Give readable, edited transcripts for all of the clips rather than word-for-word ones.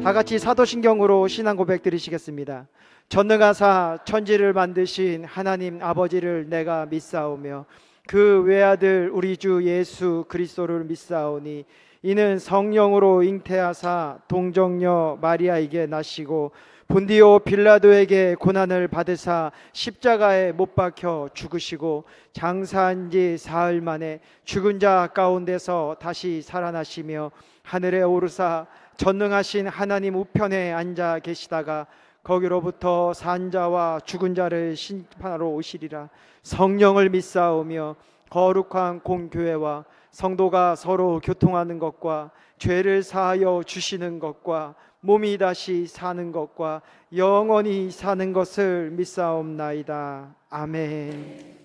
다 같이 사도신경으로 신앙 고백 드리시겠습니다. 전능하사 천지를 만드신 하나님 아버지를 내가 믿사오며 그 외아들 우리 주 예수 그리스도를 믿사오니 이는 성령으로 잉태하사 동정녀 마리아에게 나시고 본디오 빌라도에게 고난을 받으사 십자가에 못 박혀 죽으시고 장사한 지 사흘 만에 죽은 자 가운데서 다시 살아나시며 하늘에 오르사 전능하신 하나님 우편에 앉아 계시다가 거기로부터 산 자와 죽은 자를 심판하러 오시리라. 성령을 믿사오며 거룩한 공교회와 성도가 서로 교통하는 것과 죄를 사하여 주시는 것과 몸이 다시 사는 것과 영원히 사는 것을 믿사옵나이다. 아멘.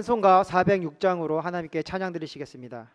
찬송가 406장으로 하나님께 찬양 드리시겠습니다.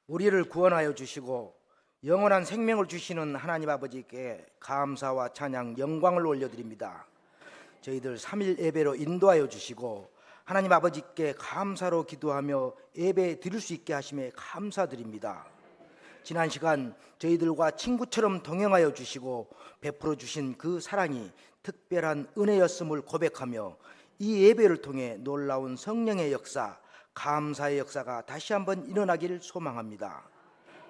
우리를 구원하여 주시고 영원한 생명을 주시는 하나님 아버지께 감사와 찬양, 영광을 올려드립니다. 저희들 3일 예배로 인도하여 주시고 하나님 아버지께 감사로 기도하며 예배 드릴 수 있게 하심에 감사드립니다. 지난 시간 저희들과 친구처럼 동행하여 주시고 베풀어 주신 그 사랑이 특별한 은혜였음을 고백하며 이 예배를 통해 놀라운 성령의 역사, 감사의 역사가 다시 한번 일어나기를 소망합니다.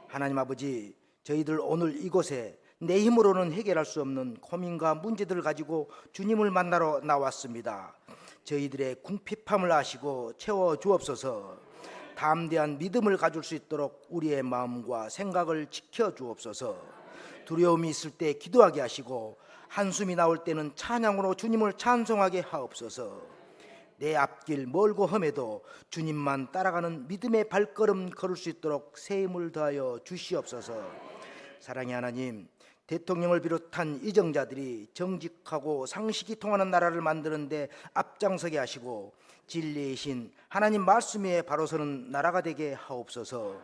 하나님 아버지, 저희들 오늘 이곳에 내 힘으로는 해결할 수 없는 고민과 문제들을 가지고 주님을 만나러 나왔습니다. 저희들의 궁핍함을 아시고 채워 주옵소서. 담대한 믿음을 가질 수 있도록 우리의 마음과 생각을 지켜 주옵소서. 두려움이 있을 때 기도하게 하시고 한숨이 나올 때는 찬양으로 주님을 찬송하게 하옵소서. 내 앞길 멀고 험해도 주님만 따라가는 믿음의 발걸음 걸을 수 있도록 새 힘을 더하여 주시옵소서. 사랑의 하나님, 대통령을 비롯한 이정자들이 정직하고 상식이 통하는 나라를 만드는데 앞장서게 하시고 진리의 신 하나님 말씀 위에 바로 서는 나라가 되게 하옵소서.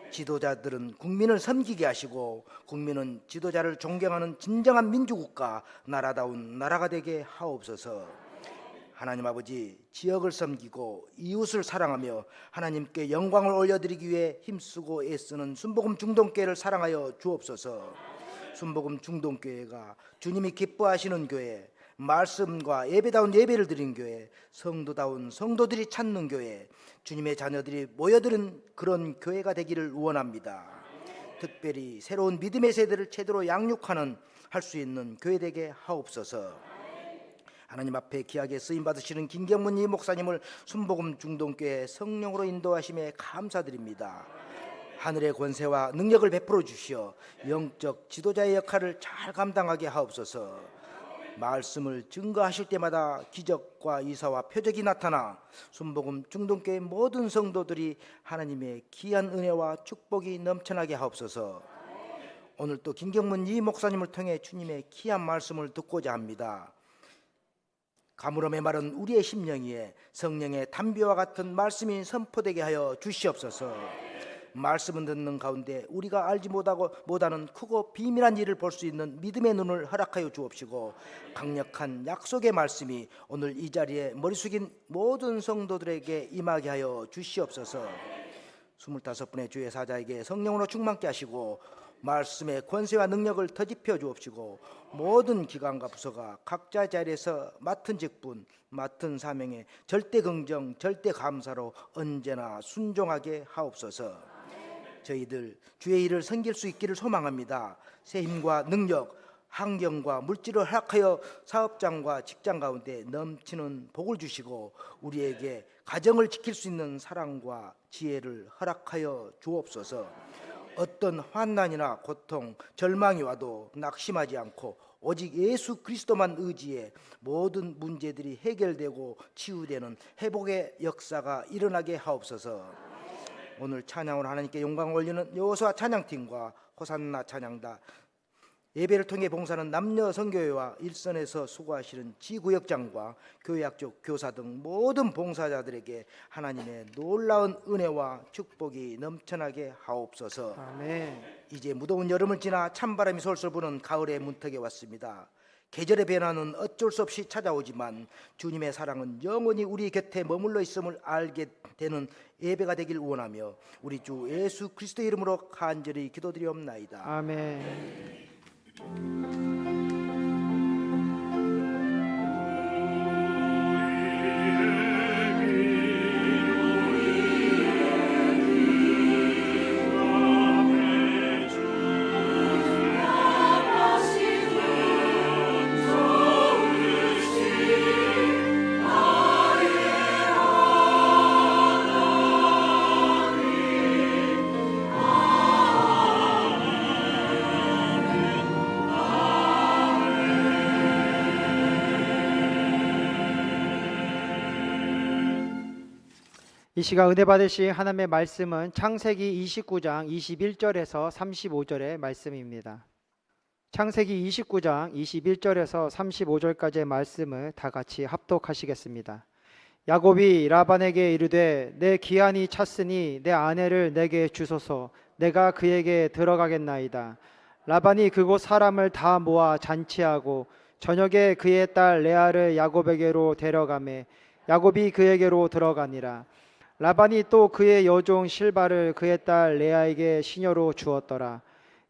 지도자들은 국민을 섬기게 하시고 국민은 지도자를 존경하는 진정한 민주국가 나라다운 나라가 되게 하옵소서. 하나님 아버지, 지역을 섬기고 이웃을 사랑하며 하나님께 영광을 올려드리기 위해 힘쓰고 애쓰는 순복음 중동교회를 사랑하여 주옵소서. 순복음 중동교회가 주님이 기뻐하시는 교회, 말씀과 예배다운 예배를 드리는 교회, 성도다운 성도들이 찾는 교회, 주님의 자녀들이 모여드는 그런 교회가 되기를 원합니다. 특별히 새로운 믿음의 세대를 제대로 양육하는 할 수 있는 교회 되게 하옵소서. 하나님 앞에 귀하게 쓰임 받으시는 김경문 이 목사님을 순복음 중동교회 성령으로 인도하심에 감사드립니다. 하늘의 권세와 능력을 베풀어 주시어 영적 지도자의 역할을 잘 감당하게 하옵소서. 말씀을 증거하실 때마다 기적과 이사와 표적이 나타나 순복음 중동교회 모든 성도들이 하나님의 귀한 은혜와 축복이 넘쳐나게 하옵소서. 오늘 또 김경문 이 목사님을 통해 주님의 귀한 말씀을 듣고자 합니다. 가물음에 마른 우리의 심령 위에 성령의 담비와 같은 말씀이 선포되게 하여 주시옵소서. 말씀을 듣는 가운데 우리가 알지 못하는 크고 비밀한 일을 볼 수 있는 믿음의 눈을 허락하여 주옵시고 강력한 약속의 말씀이 오늘 이 자리에 머리 숙인 모든 성도들에게 임하게 하여 주시옵소서. 25분의 주의 사자에게 성령으로 충만케 하시고 말씀의 권세와 능력을 더집혀 주옵시고 모든 기관과 부서가 각자 자리에서 맡은 직분, 맡은 사명에 절대 긍정, 절대 감사로 언제나 순종하게 하옵소서. 저희들 주의 일을 섬길 수 있기를 소망합니다. 새 힘과 능력, 환경과 물질을 허락하여 사업장과 직장 가운데 넘치는 복을 주시고 우리에게 가정을 지킬 수 있는 사랑과 지혜를 허락하여 주옵소서. 어떤 환난이나 고통, 절망이 와도 낙심하지 않고 오직 예수 그리스도만 의지해 모든 문제들이 해결되고 치유되는 회복의 역사가 일어나게 하옵소서. 오늘 찬양으로 하나님께 영광을 올리는 여호수아 찬양팀과 호산나 찬양다 예배를 통해 봉사하는 남녀 선교회와 일선에서 수고하시는 지구역장과 교회학교 교사 등 모든 봉사자들에게 하나님의 놀라운 은혜와 축복이 넘쳐나게 하옵소서. 아멘. 이제 무더운 여름을 지나 찬바람이 솔솔 부는 가을의 문턱에 왔습니다. 계절의 변화는 어쩔 수 없이 찾아오지만 주님의 사랑은 영원히 우리 곁에 머물러 있음을 알게 되는 예배가 되길 원하며 우리 주 예수 그리스도의 이름으로 간절히 기도드리옵나이다. 아멘. 이 시간 은혜 받으실 하나님의 말씀은 창세기 29장 21절에서 35절의 말씀입니다. 창세기 29장 21절에서 35절까지의 말씀을 다 같이 합독하시겠습니다. 야곱이 라반에게 이르되 내 기한이 찼으니 내 아내를 내게 주소서. 내가 그에게 들어가겠나이다. 라반이 그곳 사람을 다 모아 잔치하고 저녁에 그의 딸 레아를 야곱에게로 데려가매 야곱이 그에게로 들어가니라. 라반이 또 그의 여종 실바를 그의 딸 레아에게 시녀로 주었더라.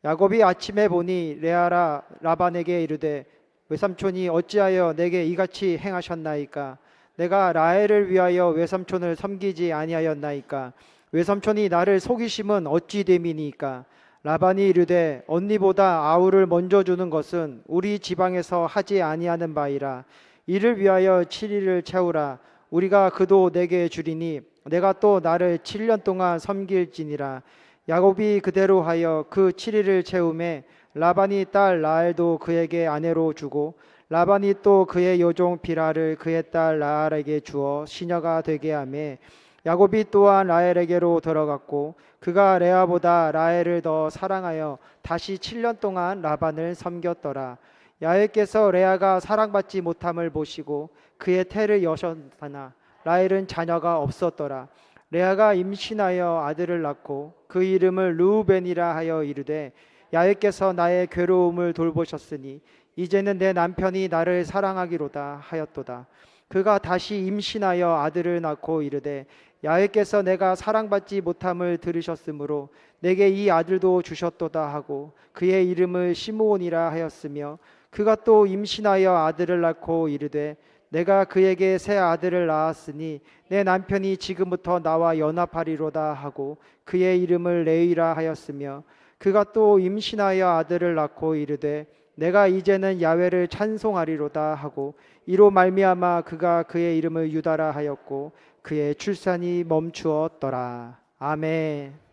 야곱이 아침에 보니 레아라 라반에게 이르되 외삼촌이 어찌하여 내게 이같이 행하셨나이까? 내가 라헬을 위하여 외삼촌을 섬기지 아니하였나이까? 외삼촌이 나를 속이심은 어찌 됨이니까? 라반이 이르되 언니보다 아우를 먼저 주는 것은 우리 지방에서 하지 아니하는 바이라. 이를 위하여 7일을 채우라. 우리가 그도 내게 주리니 내가 또 나를 7년 동안 섬길지니라. 야곱이 그대로 하여 그 7일을 채우매 라반이 딸 라헬도 그에게 아내로 주고 라반이 또 그의 여종 빌하를 그의 딸 라헬에게 주어 시녀가 되게 하매 야곱이 또한 라헬에게로 들어갔고 그가 레아보다 라헬을 더 사랑하여 다시 7년 동안 라반을 섬겼더라. 야훼께서 레아가 사랑받지 못함을 보시고 그의 태를 여셨으나 라헬은 자녀가 없었더라. 레아가 임신하여 아들을 낳고 그 이름을 르우벤이라 하여 이르되 야훼께서 나의 괴로움을 돌보셨으니 이제는 내 남편이 나를 사랑하기로다 하였도다. 그가 다시 임신하여 아들을 낳고 이르되 야훼께서 내가 사랑받지 못함을 들으셨으므로 내게 이 아들도 주셨도다 하고 그의 이름을 시므온이라 하였으며 그가 또 임신하여 아들을 낳고 이르되 내가 그에게 새 아들을 낳았으니 내 남편이 지금부터 나와 연합하리로다 하고 그의 이름을 레위라 하였으며 그가 또 임신하여 아들을 낳고 이르되 내가 이제는 야훼를 찬송하리로다 하고 이로 말미암아 그가 그의 이름을 유다라 하였고 그의 출산이 멈추었더라. 아멘.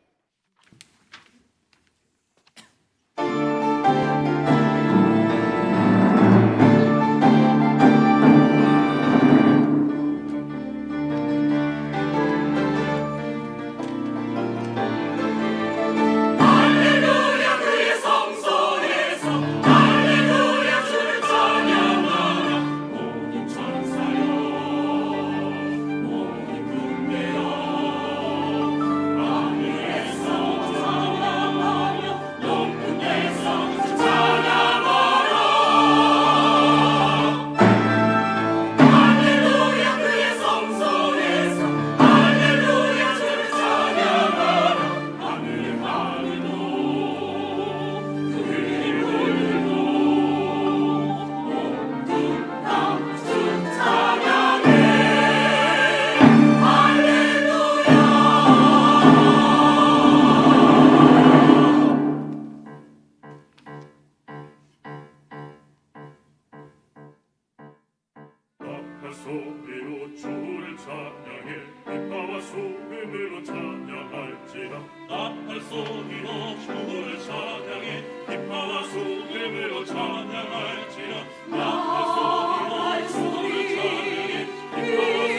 소리로 주를 찬양해 기뻐와 소금으로 찬양할지라 나팔 소리로 주를 찬양해 기뻐와 소금으로 찬양할지라 나팔 소리로 주를 찬양해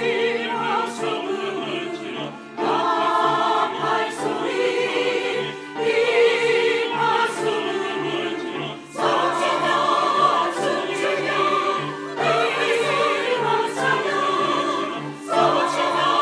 기뻐와 소금으로 찬양할지라 나팔 소리 기뻐 소금으로 찬양할지라 소치며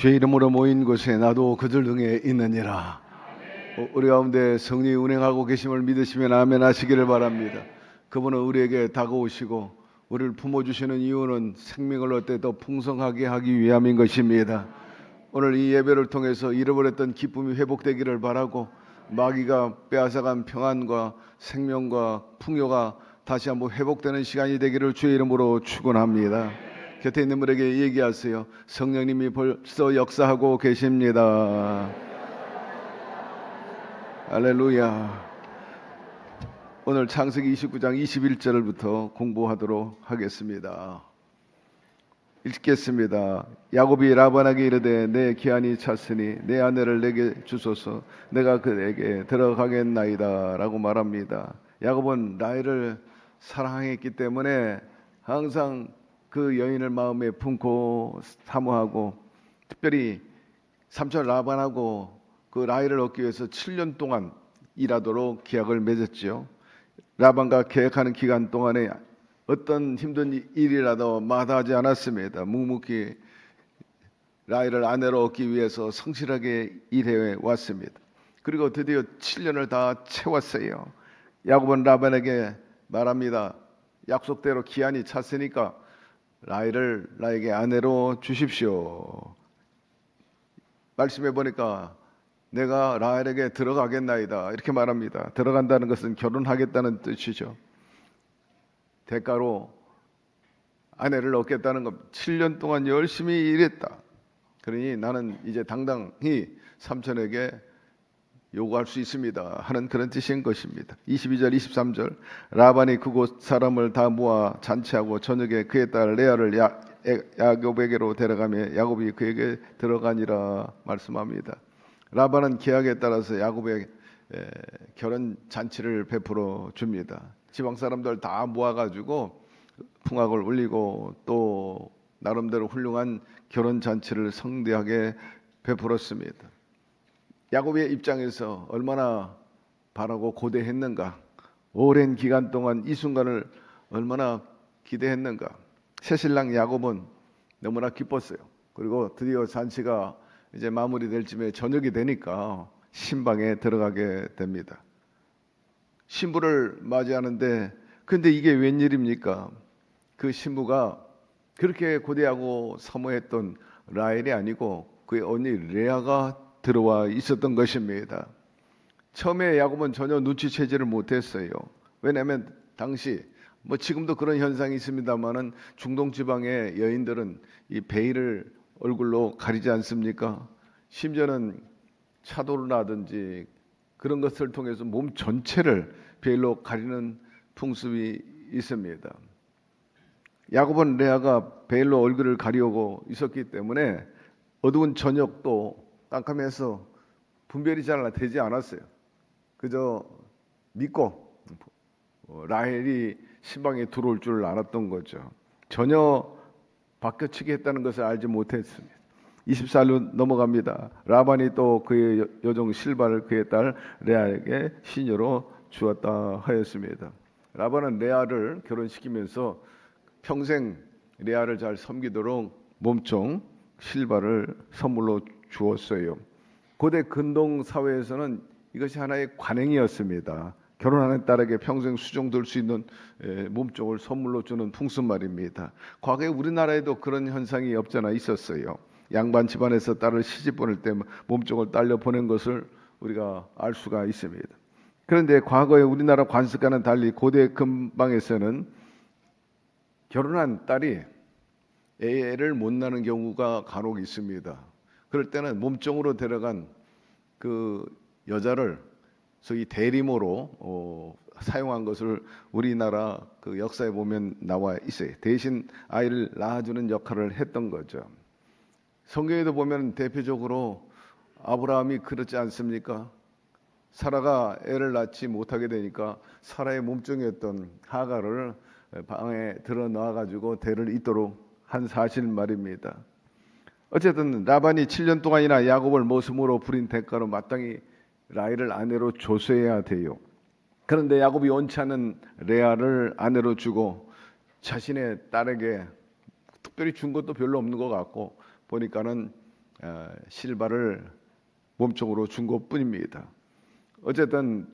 주의 이름으로 모인 곳에 나도 그들 중에 있느니라. 우리 가운데 성령이 운행하고 계심을 믿으시면 아멘 하시기를 바랍니다. 그분은 우리에게 다가오시고 우리를 품어주시는 이유는 생명을 얻되 더 풍성하게 하기 위함인 것입니다. 오늘 이 예배를 통해서 잃어버렸던 기쁨이 회복되기를 바라고 마귀가 빼앗아간 평안과 생명과 풍요가 다시 한번 회복되는 시간이 되기를 주의 이름으로 축원합니다. 곁에 있는 분에게 얘기하세요. 성령님이 벌써 역사하고 계십니다. 할렐루야. 오늘 창세기 29장 21절부터 공부하도록 하겠습니다. 읽겠습니다. 야곱이 라반에게 이르되 내 기한이 찼으니 내 아내를 내게 주소서 내가 그에게 들어가겠나이다 라고 말합니다. 야곱은 라헬을 사랑했기 때문에 항상 그 여인을 마음에 품고 사모하고 특별히 삼촌 라반하고 그 라헬을 얻기 위해서 7년 동안 일하도록 계약을 맺었죠. 라반과 계약하는 기간 동안에 어떤 힘든 일이라도 마다하지 않았습니다. 묵묵히 라헬을 아내로 얻기 위해서 성실하게 일해 왔습니다. 그리고 드디어 7년을 다 채웠어요. 야곱은 라반에게 말합니다. 약속대로 기한이 찼으니까 라헬을 나에게 아내로 주십시오. 말씀해 보니까 내가 라헬에게 들어가겠나이다 이렇게 말합니다. 들어간다는 것은 결혼하겠다는 뜻이죠. 대가로 아내를 얻겠다는 것. 7년 동안 열심히 일했다. 그러니 나는 이제 당당히 삼촌에게 요구할 수 있습니다 하는 그런 뜻인 것입니다. 22절 23절 라반이 그곳 사람을 다 모아 잔치하고 저녁에 그의 딸 레아를 야곱에게로 데려가며 야곱이 그에게 들어가니라 말씀합니다. 라반은 계약에 따라서 야곱에게 결혼 잔치를 베풀어 줍니다. 지방 사람들 다 모아가지고 풍악을 울리고 또 나름대로 훌륭한 결혼 잔치를 성대하게 베풀었습니다. 야곱의 입장에서 얼마나 바라고 고대했는가, 오랜 기간 동안 이 순간을 얼마나 기대했는가. 새신랑 야곱은 너무나 기뻤어요. 그리고 드디어 잔치가 이제 마무리될 쯤에 저녁이 되니까 신방에 들어가게 됩니다. 신부를 맞이하는데 근데 이게 웬일입니까? 그 신부가 그렇게 고대하고 사모했던 라헬이 아니고 그의 언니 레아가 들어와 있었던 것입니다. 처음에 야곱은 전혀 눈치채지를 못했어요. 왜냐하면 당시 지금도 그런 현상이 있습니다만은 중동 지방의 여인들은 이 베일을 얼굴로 가리지 않습니까? 심지어는 차도라든지 그런 것을 통해서 몸 전체를 베일로 가리는 풍습이 있습니다. 야곱은 레아가 베일로 얼굴을 가리우고 있었기 때문에 어두운 저녁도 깜깜해서 분별이 잘 되지 않았어요. 그저 믿고 라헬이 신방에 들어올 줄 알았던 거죠. 전혀 바뀌어치기 했다는 것을 알지 못했습니다. 24로 넘어갑니다. 라반이 또 그의 여종 실바를 그의 딸 레아에게 시녀로 주었다 하였습니다. 라반은 레아를 결혼시키면서 평생 레아를 잘 섬기도록 몸종 실바를 선물로 주었어요. 고대 근동 사회에서는 이것이 하나의 관행이었습니다. 결혼하는 딸에게 평생 수종될 수 있는 몸종을 선물로 주는 풍습 말입니다. 과거에 우리나라에도 그런 현상이 없잖아 있었어요. 양반 집안에서 딸을 시집 보낼 때 몸종을 딸려 보낸 것을 우리가 알 수가 있습니다. 그런데 과거에 우리나라 관습과는 달리 고대 근방에서는 결혼한 딸이 애를 못 낳는 경우가 간혹 있습니다. 그럴 때는 몸종으로 데려간 그 여자를 소위 대리모로 사용한 것을 우리나라 그 역사에 보면 나와 있어요. 대신 아이를 낳아주는 역할을 했던 거죠. 성경에도 보면 대표적으로 아브라함이 그렇지 않습니까? 사라가 애를 낳지 못하게 되니까 사라의 몸종이었던 하가를 방에 들어 넣어가지고 대를 잇도록 한 사실 말입니다. 어쨌든 라반이 7년 동안이나 야곱을 모습으로 부린 대가로 마땅히 라헬을 아내로 줬어야 돼요. 그런데 야곱이 원치 않은 레아를 아내로 주고 자신의 딸에게 특별히 준 것도 별로 없는 것 같고 보니까는 실바를 몸종으로 준 것뿐입니다. 어쨌든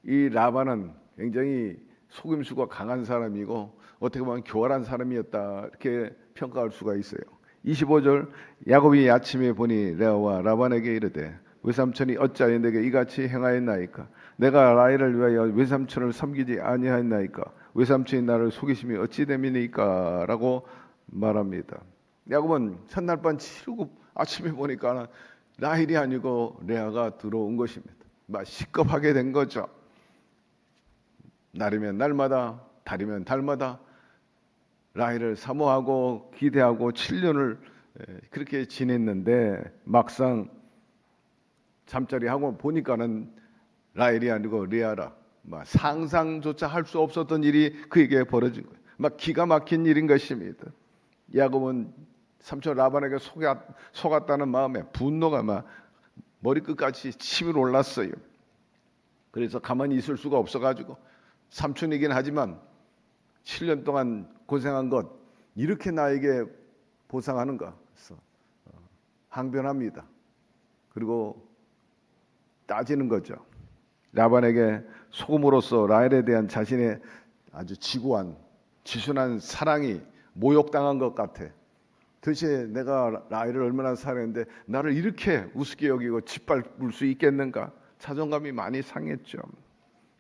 이 라반은 굉장히 속임수가 강한 사람이고 어떻게 보면 교활한 사람이었다 이렇게 평가할 수가 있어요. 25절 야곱이 아침에 보니 레아와 라반에게 이르되 외삼촌이 어찌하여 내게 이같이 행하였나이까? 내가 라헬을 위하여 외삼촌을 섬기지 아니하였나이까? 외삼촌이 나를 속이심이 어찌 됨이니까? 라고 말합니다. 야곱은 첫날 밤 치르고 아침에 보니까 라헬이 아니고 레아가 들어온 것입니다. 막 시겁하게 된 거죠. 날이면 날마다, 달이면 달마다 라헬을 사모하고 기대하고 7년을 그렇게 지냈는데 막상 잠자리 하고 보니까는 라헬이 아니고 레아라. 막 상상조차 할 수 없었던 일이 그에게 벌어진 거예요. 막 기가 막힌 일인 것입니다. 야곱은 삼촌 라반에게 속았다는 마음에 분노가 막 머리끝까지 치밀어 올랐어요. 그래서 가만히 있을 수가 없어가지고 삼촌이긴 하지만 7년 동안 고생한 것 이렇게 나에게 보상하는가 해서 항변합니다. 그리고 따지는 거죠. 라반에게 속음으로써 라헬에 대한 자신의 아주 지고한 지순한 사랑이 모욕당한 것 같아. 도대체 내가 라헬을 얼마나 사랑했는데 나를 이렇게 우습게 여기고 짓밟을 수 있겠는가? 자존감이 많이 상했죠.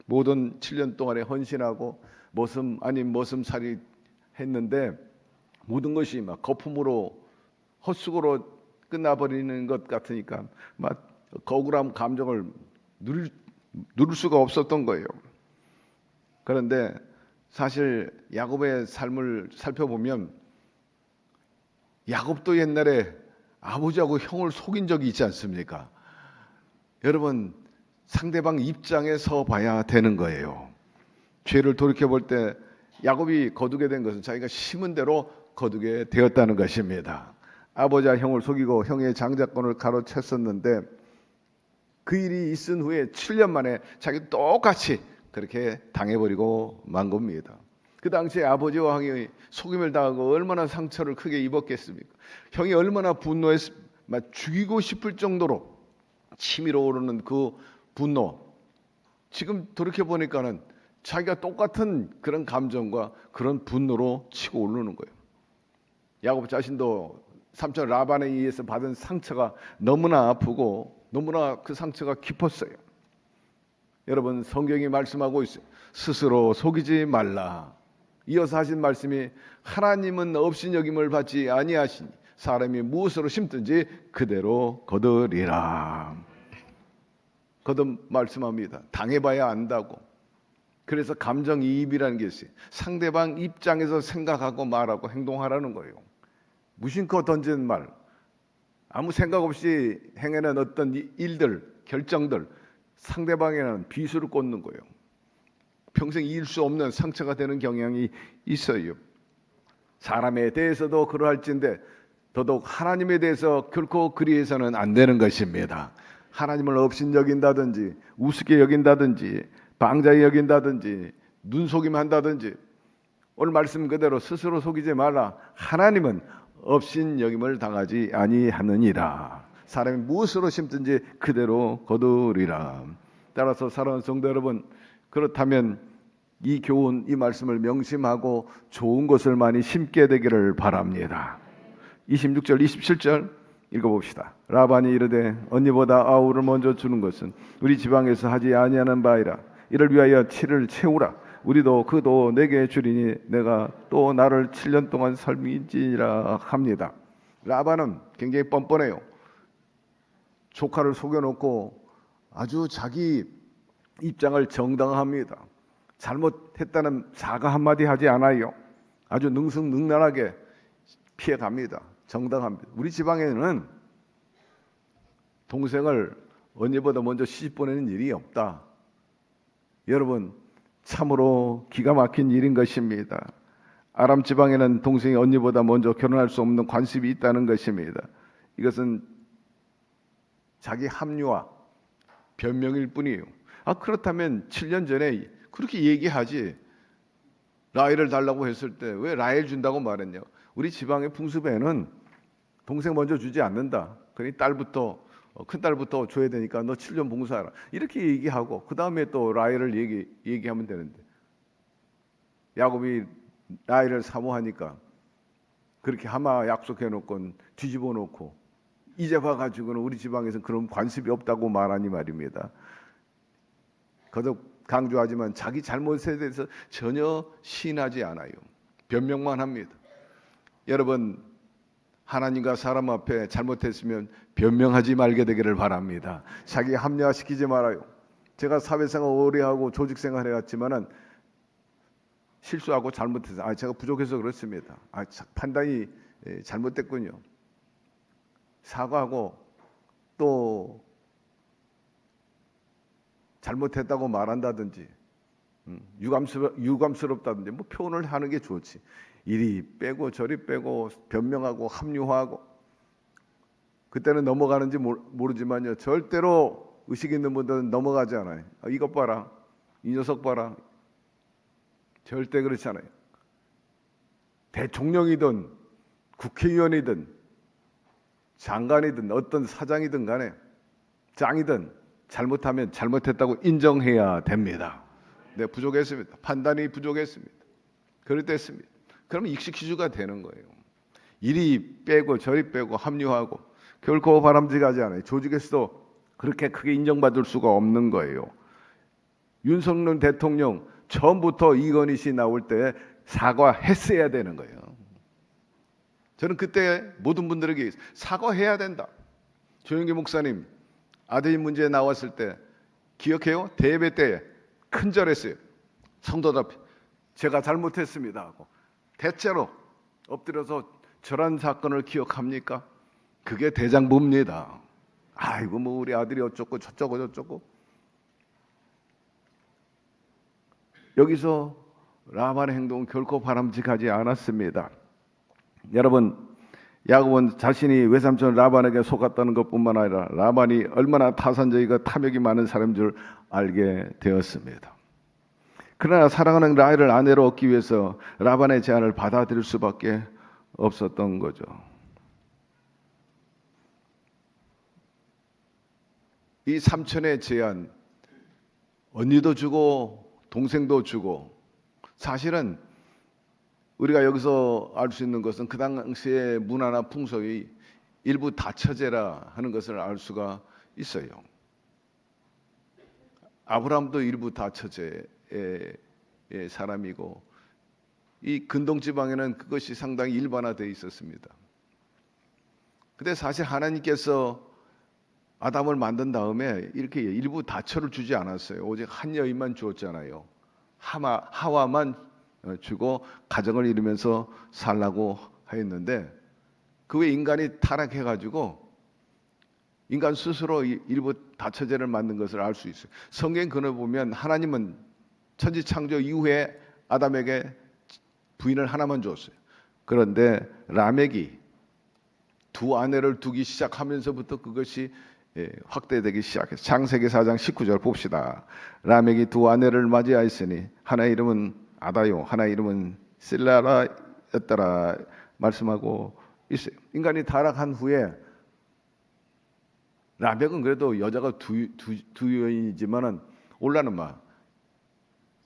모든 7년 동안에 헌신하고 머슴 아닌 머슴살이 했는데 모든 것이 막 거품으로 헛수고로 끝나버리는 것 같으니까 막 억울함 감정을 누릴 수가 없었던 거예요. 그런데 사실 야곱의 삶을 살펴보면 야곱도 옛날에 아버지하고 형을 속인 적이 있지 않습니까? 여러분 상대방 입장에 서 봐야 되는 거예요. 죄를 돌이켜 볼 때 야곱이 거두게 된 것은 자기가 심은 대로 거두게 되었다는 것입니다. 아버지와 형을 속이고 형의 장자권을 가로챘었는데 그 일이 있은 후에 7년 만에 자기 똑같이 그렇게 당해버리고 만 겁니다. 그 당시에 아버지와 형이 속임을 당하고 얼마나 상처를 크게 입었겠습니까? 형이 얼마나 분노했으면 죽이고 싶을 정도로 치밀어 오르는 그 분노. 지금 돌이켜 보니까는 자기가 똑같은 그런 감정과 그런 분노로 치고 오르는 거예요. 야곱 자신도 삼촌 라반에 의해서 받은 상처가 너무나 아프고 너무나 그 상처가 깊었어요. 여러분 성경이 말씀하고 있어요. 스스로 속이지 말라. 이어서 하신 말씀이 하나님은 업신여김을 받지 아니하시니 사람이 무엇으로 심든지 그대로 거두리라. 거듭 말씀합니다. 당해봐야 안다고. 그래서 감정이입이라는 게 있어요. 상대방 입장에서 생각하고 말하고 행동하라는 거예요. 무심코 던지는 말, 아무 생각 없이 행하는 어떤 일들, 결정들, 상대방에는 비수를 꽂는 거예요. 평생 잊을 수 없는 상처가 되는 경향이 있어요. 사람에 대해서도 그러할진데 더더욱 하나님에 대해서 결코 그리해서는 안 되는 것입니다. 하나님을 업신여긴다든지 우습게 여긴다든지 방자히 여긴다든지 눈속임한다든지 오늘 말씀 그대로 스스로 속이지 말라. 하나님은 업신여김을 당하지 아니하느니라. 사람이 무엇으로 심든지 그대로 거두리라. 따라서 사랑하는 성도 여러분, 그렇다면 이 교훈, 이 말씀을 명심하고 좋은 것을 많이 심게 되기를 바랍니다. 26절, 27절 읽어봅시다. 라반이 이르되 언니보다 아우를 먼저 주는 것은 우리 지방에서 하지 아니하는 바이라. 이를 위하여 치를 채우라. 우리도 그도 내게 주리니 내가 또 나를 7년 동안 삶이지라 합니다. 라반은 굉장히 뻔뻔해요. 조카를 속여놓고 아주 자기 입장을 정당합니다. 잘못했다는 사과 한마디 하지 않아요. 아주 능숙능란하게 피해갑니다. 정당합니다. 우리 지방에는 동생을 언니보다 먼저 시집 보내는 일이 없다. 여러분 참으로 기가 막힌 일인 것입니다. 아람 지방에는 동생이 언니보다 먼저 결혼할 수 없는 관습이 있다는 것입니다. 이것은 자기 합리화, 변명일 뿐이에요. 그렇다면 7년 전에 그렇게 얘기하지. 라헬을 달라고 했을 때 왜 라헬 준다고 말했냐. 우리 지방의 풍습에는 동생 먼저 주지 않는다. 그러니 큰 딸부터 줘야 되니까 너 7년 봉사하라. 이렇게 얘기하고 그 다음에 또 라헬을 얘기하면 되는데 야곱이 라헬을 사모하니까 그렇게 하마 약속해놓고 뒤집어 놓고 이제 봐가지고는 우리 지방에서 그런 관습이 없다고 말하니 말입니다. 거듭 강조하지만 자기 잘못에 대해서 전혀 시인하지 않아요. 변명만 합니다. 여러분, 하나님과 사람 앞에 잘못했으면 변명하지 말게 되기를 바랍니다. 자기 합리화시키지 말아요. 제가 사회생활 오래 하고 조직생활 해왔지만은 실수하고 잘못해서 제가 부족해서 그렇습니다. 판단이 잘못됐군요. 사과하고 또 잘못했다고 말한다든지 유감스럽다든지 뭐 표현을 하는 게 좋지. 이리 빼고 저리 빼고 변명하고 합리화하고 그때는 넘어가는지 모르지만요. 절대로 의식 있는 분들은 넘어가지 않아요. 이것 봐라. 이 녀석 봐라. 절대 그렇지 않아요. 대통령이든 국회의원이든 장관이든 어떤 사장이든 간에 짱이든 잘못하면 잘못했다고 인정해야 됩니다. 네, 부족했습니다. 판단이 부족했습니다. 그랬습니다. 그러면 익식기주가 되는 거예요. 이리 빼고 저리 빼고 합리화하고 결코 바람직하지 않아요. 조직에서도 그렇게 크게 인정받을 수가 없는 거예요. 윤석열 대통령 처음부터 이건희 씨 나올 때 사과했어야 되는 거예요. 저는 그때 모든 분들에게 사과해야 된다. 조영기 목사님 아드님 문제 나왔을 때 기억해요? 대예배 때 큰절했어요. 성도들 앞에 제가 잘못했습니다 하고 대체로 엎드려서 저런 사건을 기억합니까? 그게 대장부입니다. 아이고 뭐 우리 아들이 어쩌고 저쩌고 여기서 라반의 행동은 결코 바람직하지 않았습니다. 여러분, 야곱은 자신이 외삼촌 라반에게 속았다는 것뿐만 아니라 라반이 얼마나 타산적이고 탐욕이 많은 사람인 줄 알게 되었습니다. 그러나 사랑하는 라헬을 아내로 얻기 위해서 라반의 제안을 받아들일 수밖에 없었던 거죠. 이 삼촌의 제안, 언니도 주고 동생도 주고, 사실은 우리가 여기서 알 수 있는 것은 그 당시의 문화나 풍속이 일부 다처제라 하는 것을 알 수가 있어요. 아브라함도 일부 다처제의 사람이고 이 근동 지방에는 그것이 상당히 일반화되어 있었습니다. 근데 사실 하나님께서 아담을 만든 다음에 이렇게 일부 다처를 주지 않았어요. 오직 한 여인만 주었잖아요. 하와만 주고 가정을 이루면서 살라고 하였는데 그 후에 인간이 타락해가지고 인간 스스로 일부 다처제를 만든 것을 알 수 있어요. 성경 근을 보면 하나님은 천지창조 이후에 아담에게 부인을 하나만 줬어요. 그런데 라멕이 두 아내를 두기 시작하면서부터 그것이 확대되기 시작했어요. 창세기 4장 19절 봅시다. 라멕이 두 아내를 맞이하였으니 하나의 이름은 아다요 하나의 이름은 실라라였더라 말씀하고 있어요. 인간이 타락한 후에 라멕은 그래도 여자가 두 여인이지만은 올라는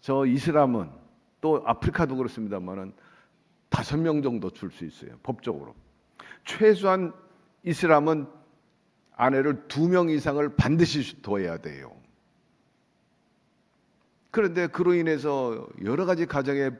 저 이슬람은 또 아프리카도 그렇습니다만은 5명 정도 줄 수 있어요. 법적으로 최소한 이슬람은 아내를 2명 이상을 반드시 둬야 돼요. 그런데 그로 인해서 여러 가지 가정에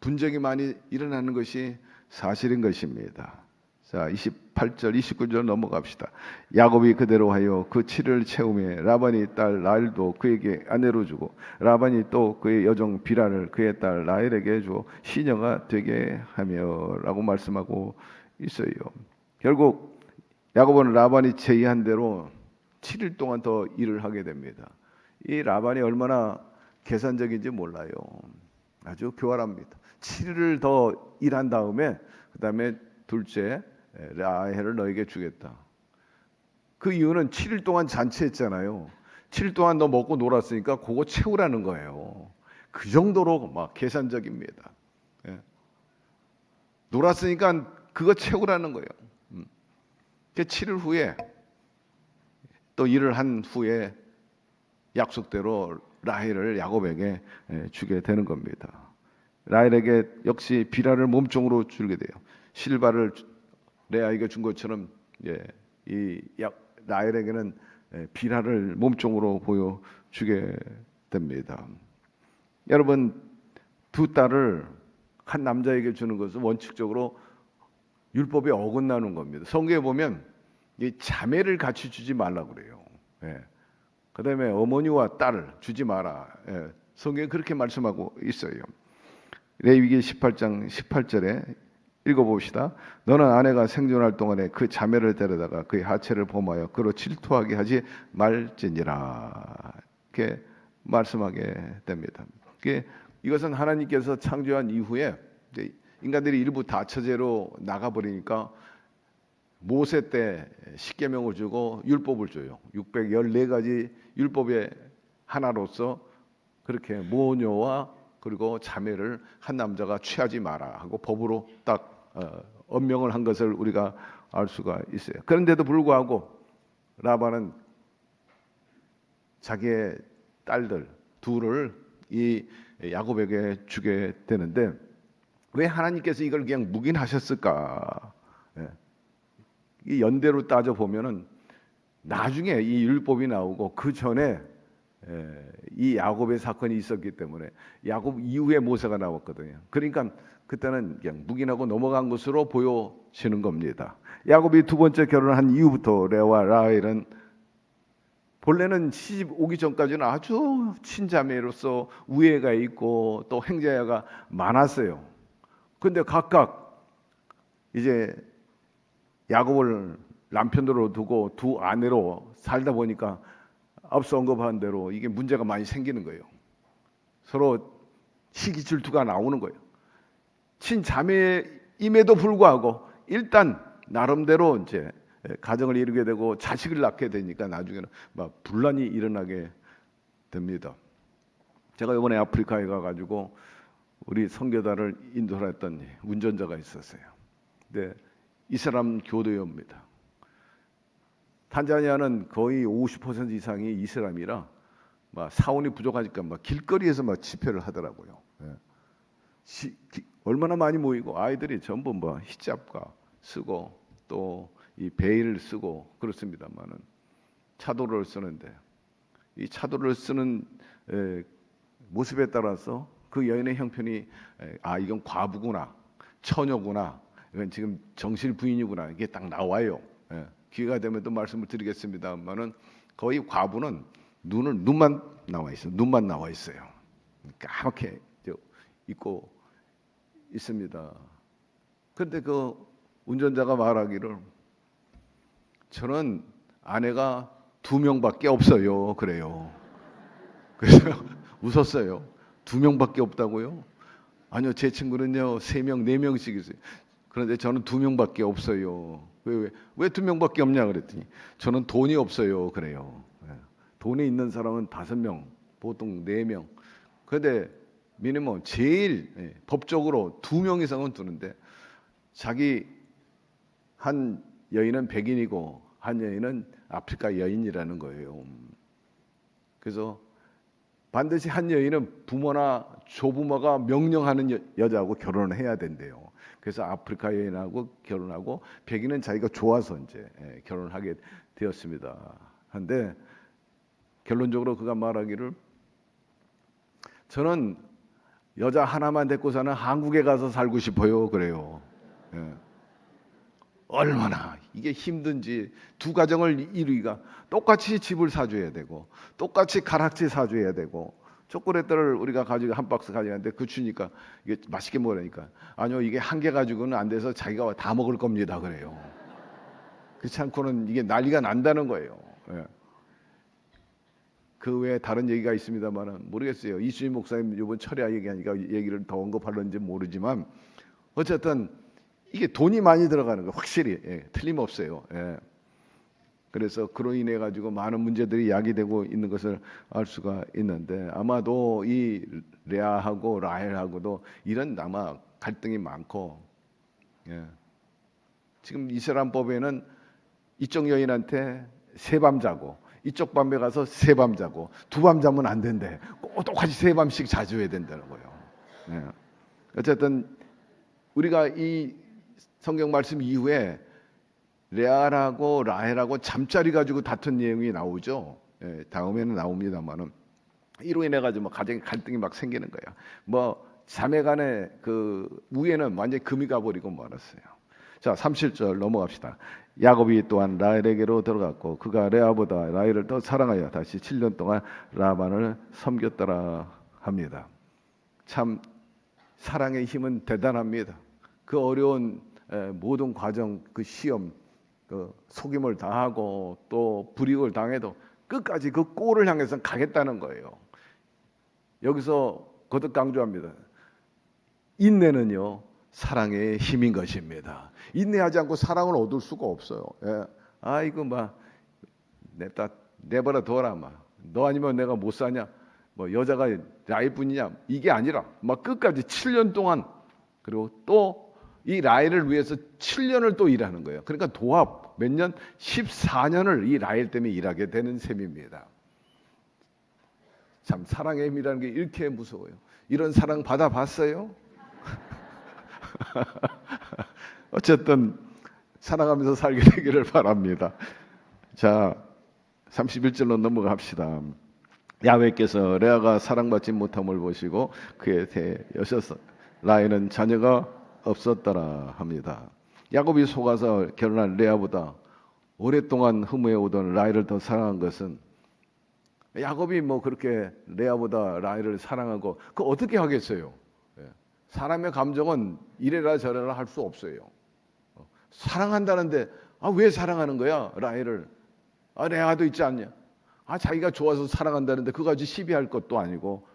분쟁이 많이 일어나는 것이 사실인 것입니다. 자, 28절, 29절 넘어갑시다. 야곱이 그대로 하여 그 7을 채우며 라반이 딸 라헬도 그에게 아내로 주고 라반이 또 그의 여종 비라를 그의 딸 라헬에게 주어 시녀가 되게 하며 라고 말씀하고 있어요. 결국 야곱은 라반이 제의한 대로 7일 동안 더 일을 하게 됩니다. 이 라반이 얼마나 계산적인지 몰라요. 아주 교활합니다. 7일을 더 일한 다음에 그 다음에 둘째 라헬을 너에게 주겠다. 그 이유는 7일 동안 잔치했잖아요. 7일 동안 너 먹고 놀았으니까 그거 채우라는 거예요. 그 정도로 막 계산적입니다. 놀았으니까 그거 채우라는 거예요. 그 7일 후에 또 일을 한 후에 약속대로 라헬을 야곱에게 주게 되는 겁니다. 라헬에게 역시 비라를 몸종으로 주게 돼요. 실바를 레아에게 준 것처럼 이 라헬에게는 비라를 몸종으로 보여주게 됩니다. 여러분, 두 딸을 한 남자에게 주는 것은 원칙적으로 율법에 어긋나는 겁니다. 성경에 보면 이 자매를 같이 주지 말라고 그래요. 그다음에 어머니와 딸을 주지 마라. 성경에 그렇게 말씀하고 있어요. 레위기 18장 18절에 읽어봅시다. 너는 아내가 생존할 동안에 그 자매를 데려다가 그의 하체를 범하여 그로 질투하게 하지 말지니라. 이렇게 말씀하게 됩니다. 이것은 하나님께서 창조한 이후에 인간들이 일부 다처제로 나가버리니까 모세 때 십계명을 주고 율법을 줘요. 614가지 율법의 하나로서 그렇게 모녀와 그리고 자매를 한 남자가 취하지 마라 하고 법으로 딱 엄명을 한 것을 우리가 알 수가 있어요. 그런데도 불구하고 라반은 자기의 딸들 둘을 이 야곱에게 주게 되는데 왜 하나님께서 이걸 그냥 묵인하셨을까? 이 연대로 따져 보면은 나중에 이 율법이 나오고 그 전에 이 야곱의 사건이 있었기 때문에 야곱 이후에 모세가 나왔거든요. 그러니까 그때는 그냥 묵인하고 넘어간 것으로 보여지는 겁니다. 야곱이 두 번째 결혼한 이후부터 레아와 라헬은 본래는 시집 오기 전까지는 아주 친자매로서 우애가 있고 또 행자야가 많았어요. 근데 각각 이제 야곱을 남편으로 두고 두 아내로 살다 보니까 앞서 언급한 대로 이게 문제가 많이 생기는 거예요. 서로 시기 질투가 나오는 거예요. 친자매임에도 불구하고 일단 나름대로 이제 가정을 이루게 되고 자식을 낳게 되니까 나중에는 막 분란이 일어나게 됩니다. 제가 이번에 아프리카에 가가지고 우리 선교단을 인도했던 운전자가 있었어요. 근데 이슬람 교도입니다. 탄자니아는 거의 50% 이상이 이슬람이라 막 사원이 부족하니까 막 길거리에서 막 집회를 하더라고요. 얼마나 많이 모이고 아이들이 전부 뭐 히잡과 쓰고 또 이 베일을 쓰고 그렇습니다만은 차도를 쓰는데 이 차도를 쓰는 모습에 따라서 그 여인의 형편이 이건 과부구나 처녀구나 이건 지금 정실 부인이구나 이게 딱 나와요. 기회가 되면 또 말씀을 드리겠습니다만은 거의 과부는 눈만 나와 있어요. 눈만 나와 있어요. 까맣게 입고 있습니다. 그런데 그 운전자가 말하기를 저는 아내가 2명밖에 없어요. 그래요. 그래서 웃었어요. 2명밖에 없다고요? 아니요, 제 친구는요 3명, 4명씩 있어요. 그런데 저는 2명밖에 없어요. 왜 2명밖에 없냐 그랬더니 저는 돈이 없어요. 그래요. 돈이 있는 사람은 5명, 보통 4명. 그런데 미니멈 제일 법적으로 2명 이상은 두는데 자기 한 여인은 백인이고 한 여인은 아프리카 여인이라는 거예요. 그래서 반드시 한 여인은 부모나 조부모가 명령하는 여자하고 결혼을 해야 된대요. 그래서 아프리카 여인하고 결혼하고 백인은 자기가 좋아서 이제 결혼을 하게 되었습니다. 한데 결론적으로 그가 말하기를 저는 여자 하나만 데리고 사는 한국에 가서 살고 싶어요. 그래요. 얼마나 이게 힘든지 두 가정을 이루기가 똑같이 집을 사줘야 되고 똑같이 가락지 사줘야 되고 초콜릿들을 우리가 가지고 한 박스 가져가는데 그 주니까 이게 맛있게 먹으니까 아니요 이게 한 개 가지고는 안 돼서 자기가 다 먹을 겁니다. 그래요. 그렇지 않고는 이게 난리가 난다는 거예요. 그 외에 다른 얘기가 있습니다만은 모르겠어요. 이수진 목사님 이번 철야 얘기하니까 얘기를 더 언급하는지 모르지만 어쨌든 이게 돈이 많이 들어가는 거 확실히 틀림없어요. 그래서 그로 인해 가지고 많은 문제들이 야기되고 있는 것을 알 수가 있는데 아마도 이 레아하고 라헬하고도 이런 아마 갈등이 많고 지금 이슬람법에는 이쪽 여인한테 세 밤 자고 이쪽 밤에 가서 세 밤 자고 두 밤 자면 안 된대. 꼭 똑같이 세 밤씩 자줘야 된다는 거예요. 네. 어쨌든 우리가 이 성경 말씀 이후에 레아하고 라헬하고 잠자리 가지고 다툰 내용이 나오죠. 예, 다음에는 나옵니다만은 이로 인해 가지고 가정에 갈등이 막 생기는 거야. 뭐 자매간의 그 우애는 완전히 금이 가버리고 말았어요. 자, 37절 넘어갑시다. 야곱이 또한 라헬에게로 들어갔고 그가 레아보다 라헬을 더 사랑하여 다시 7년 동안 라반을 섬겼더라 합니다. 참 사랑의 힘은 대단합니다. 그 어려운 모든 과정, 그 시험, 그 속임을 당하고 또 불이익을 당해도 끝까지 그 골을 향해서 가겠다는 거예요. 여기서 거듭 강조합니다. 인내는요 사랑의 힘인 것입니다. 인내하지 않고 사랑을 얻을 수가 없어요. 예. 아이고 막 내버려 둬라 막. 너 아니면 내가 못 사냐? 뭐 여자가 라헬뿐이냐? 이게 아니라 막 끝까지 7년 동안 그리고 또 이 라헬을 위해서 7년을 또 일하는 거예요. 그러니까 도합 몇 년? 14년을 이 라헬 때문에 일하게 되는 셈입니다. 참 사랑의 힘이라는 게 이렇게 무서워요. 이런 사랑 받아봤어요? 어쨌든 사랑하면서 살게 되기를 바랍니다. 자, 31절로 넘어갑시다. 야훼께서 레아가 사랑받지 못함을 보시고 그에 대해 여셨어. 라헬은 자녀가 없었더라 합니다. 야곱이 속아서 결혼한 레아보다 오랫동안 h무해 오던 라헬을 더 사랑한 것은 야곱이 뭐 그렇게 레아보다 라헬을 사랑하고 그 어떻게 하겠어요? 사람의 감정은 이래라 저래라 할 수 없어요. 사랑한다는데 왜 사랑하는 거야 라헬을? 레아도 있지 않냐? 자기가 좋아서 사랑한다는데 그거 가지고 시비할 것도 아니고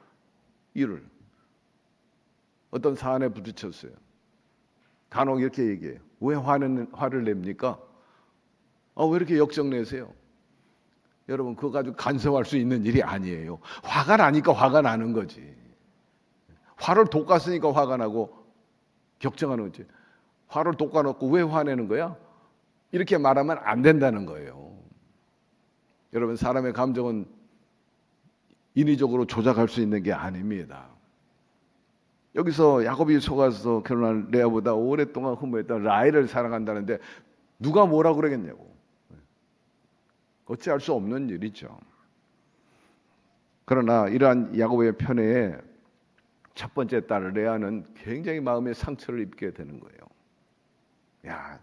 이를 어떤 사안에 부딪혔어요. 간혹 이렇게 얘기해요. 왜 화를 냅니까? 왜 이렇게 역정내세요? 여러분 그거 가지고 간섭할 수 있는 일이 아니에요. 화가 나니까 화가 나는 거지. 화를 돋갔으니까 화가 나고 격정하는 거지. 화를 돋궈놓고 왜 화내는 거야? 이렇게 말하면 안 된다는 거예요. 여러분 사람의 감정은 인위적으로 조작할 수 있는 게 아닙니다. 여기서 야곱이 속아서 결혼한 레아보다 오랫동안 h무했던 라헬을 사랑한다는데 누가 뭐라 그러겠냐고. 어찌할 수 없는 일이죠. 그러나 이러한 야곱의 편애에 첫 번째 딸 레아는 굉장히 마음의 상처를 입게 되는 거예요.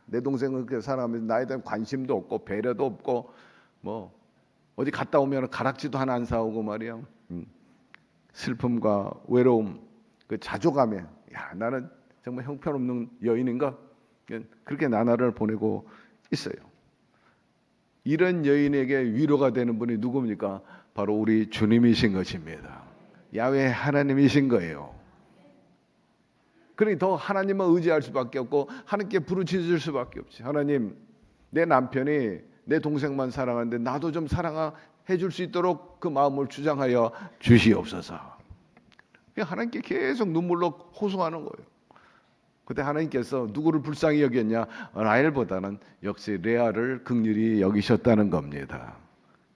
내 동생은 그렇게 사랑하면서 나에 대한 관심도 없고 배려도 없고 뭐 어디 갔다 오면 가락지도 하나 안 사오고 말이야. 슬픔과 외로움, 그 자조감에 나는 정말 형편없는 여인인가? 그렇게 나날을 보내고 있어요. 이런 여인에게 위로가 되는 분이 누굽니까? 바로 우리 주님이신 것입니다. 야훼 하나님이신 거예요. 그러니 더 하나님만 의지할 수밖에 없고 하나님께 부르짖을 수밖에 없지. 하나님, 내 남편이 내 동생만 사랑하는데 나도 좀 사랑해 줄 수 있도록 그 마음을 주장하여 주시옵소서. 하나님께 계속 눈물로 호소하는 거예요. 그때 하나님께서 누구를 불쌍히 여겼냐? 라헬보다는 역시 레아를 긍휼히 여기셨다는 겁니다.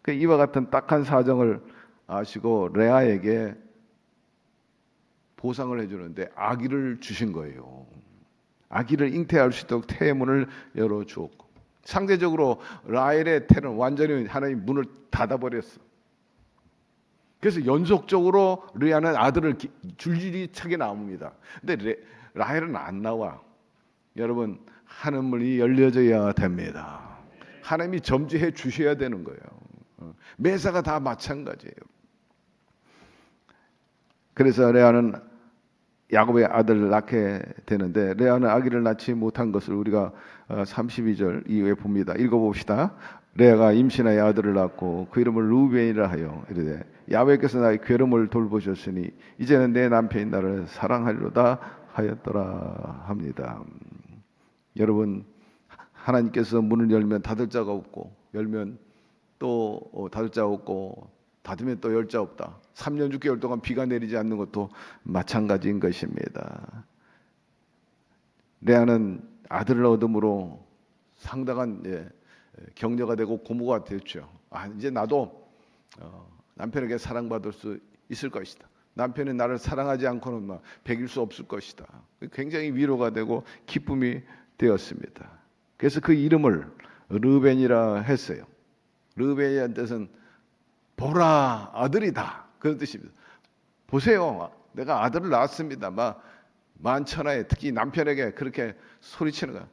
이와 같은 딱한 사정을 아시고 레아에게 보상을 해주는데 아기를 주신 거예요. 아기를 잉태할 수 있도록 태의 문을 열어주었고 상대적으로 라헬의 태는 완전히 하나님 문을 닫아버렸어. 그래서 연속적으로 레아는 아들을 줄줄이 차게 나옵니다. 근데 라헬은 안 나와. 여러분 하늘문이 열려져야 됩니다. 하나님이 점지해 주셔야 되는 거예요. 매사가 다 마찬가지예요. 그래서 레아는 야곱의 아들을 낳게 되는데 레아는 아기를 낳지 못한 것을 우리가 32절 이후에 봅니다. 읽어봅시다. 레아가 임신하여 아들을 낳고 그 이름을 루벤이라 하여 이르되 야훼께서 나의 괴름을 돌보셨으니 이제는 내 남편이 나를 사랑하리로다 하였더라 합니다. 여러분 하나님께서 문을 열면 닫을 자가 없고 열면 또 닫을 자가 없고 닫으면 또 열 자 없다. 3년 6개월 동안 비가 내리지 않는 것도 마찬가지인 것입니다. 레아는 아들을 얻음으로 상당한 격려가 되고 고무가 됐죠. 이제 나도 남편에게 사랑받을 수 있을 것이다. 남편이 나를 사랑하지 않고는 막 배길 수 없을 것이다. 굉장히 위로가 되고 기쁨이 되었습니다. 그래서 그 이름을 르벤이라 했어요. 르벤이라는 뜻은 보라 아들이다, 그런 뜻입니다. 보세요, 내가 아들을 낳았습니다. 막 만천하에 특히 남편에게 그렇게 소리치는 거야.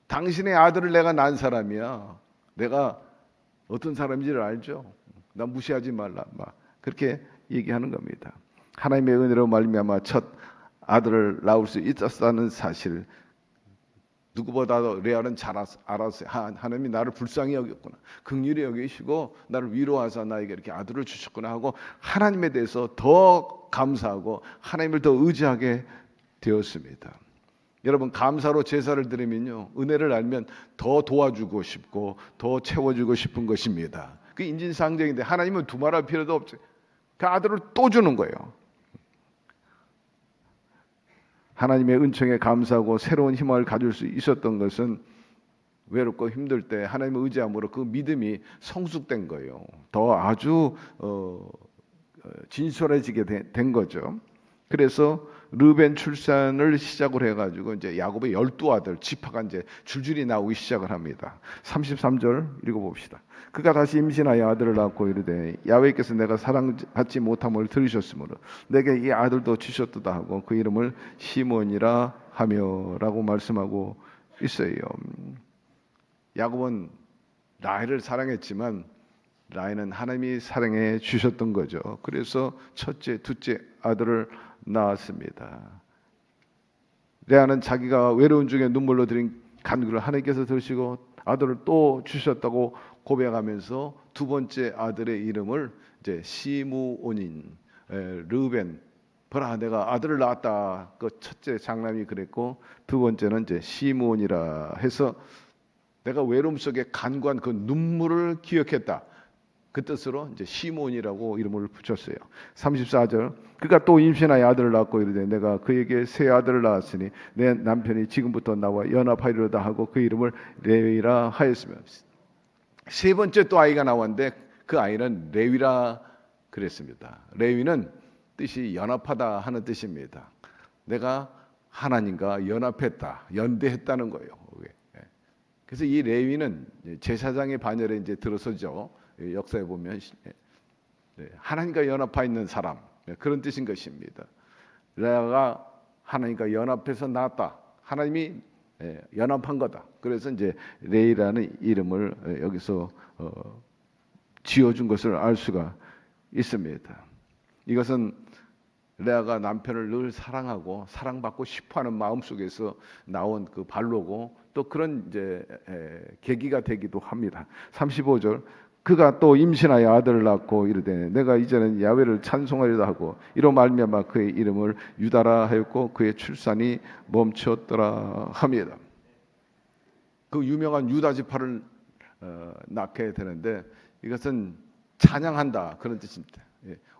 당신의 아들을 내가 낳은 사람이야. 내가 어떤 사람인지를 알죠. 나 무시하지 말라. 막 그렇게 얘기하는 겁니다. 하나님의 은혜로 말미암아 첫 아들을 낳을 수 있었다는 사실, 누구보다도 레아는 잘 알았어요. 하나님이 나를 불쌍히 여겼구나, 긍휼히 여기시고 나를 위로하사 나에게 이렇게 아들을 주셨구나 하고 하나님에 대해서 더 감사하고 하나님을 더 의지하게 되었습니다. 여러분, 감사로 제사를 드리면요, 은혜를 알면 더 도와주고 싶고 더 채워주고 싶은 것입니다. 그 인진상정인데 하나님은 두말할 필요도 없어요. 그 아들을 또 주는 거예요. 하나님의 은총에 감사하고 새로운 희망을 가질 수 있었던 것은 외롭고 힘들 때 하나님을 의지함으로 그 믿음이 성숙된 거예요. 더 아주 진솔해지게 된 거죠. 그래서 르벤 출산을 시작을 해가지고 이제 야곱의 12아들 지파가 이제 줄줄이 나오기 시작을 합니다. 33절 읽어봅시다. 그가 다시 임신하여 아들을 낳고 이르되 야훼께서 내가 사랑받지 못함을 들으셨으므로 내게 이 아들도 주셨도다 하고 그 이름을 시몬이라 하며라고 말씀하고 있어요. 야곱은 라헬을 사랑했지만 라헬은 하나님이 사랑해 주셨던 거죠. 그래서 첫째, 둘째 아들을 낳았습니다. 레아는 자기가 외로운 중에 눈물로 드린 간구를 하나님께서 들으시고 아들을 또 주셨다고 고백하면서 두 번째 아들의 이름을 이제 시므온인, 르벤, 보라 내가 아들을 낳았다. 그 첫째 장남이 그랬고 두 번째는 이제 시므온이라 해서 내가 외로움 속에 간구한 그 눈물을 기억했다. 그 뜻으로 이제 시몬이라고 이름을 붙였어요. 34절. 그가 또 임신하여 아들을 낳고 이르되 내가 그에게 새 아들을 낳았으니 내 남편이 지금부터 나와 연합하리로다 하고 그 이름을 레위라 하였으며, 세 번째 또 아이가 나왔는데 그 아이는 레위라 그랬습니다. 레위는 뜻이 연합하다 하는 뜻입니다. 내가 하나님과 연합했다, 연대했다는 거예요. 그래서 이 레위는 제사장의 반열에 이제 들어서죠. 역사에 보면 하나님과 연합해 있는 사람, 그런 뜻인 것입니다. 레아가 하나님과 연합해서 낳았다. 하나님이 연합한 거다. 그래서 이제 레이라는 이름을 여기서 지어준 것을 알 수가 있습니다. 이것은 레아가 남편을 늘 사랑하고 사랑받고 싶어하는 마음 속에서 나온 그 발로고 또 그런 이제 계기가 되기도 합니다. 35절. 그가 또 임신하여 아들을 낳고 이르되 내가 이제는 야훼를 찬송하리라 하고 이로 말미암아 그의 이름을 유다라 하였고 그의 출산이 멈췄더라 합니다. 그 유명한 유다 지파를 낳게 되는데 이것은 찬양한다 그런 뜻입니다.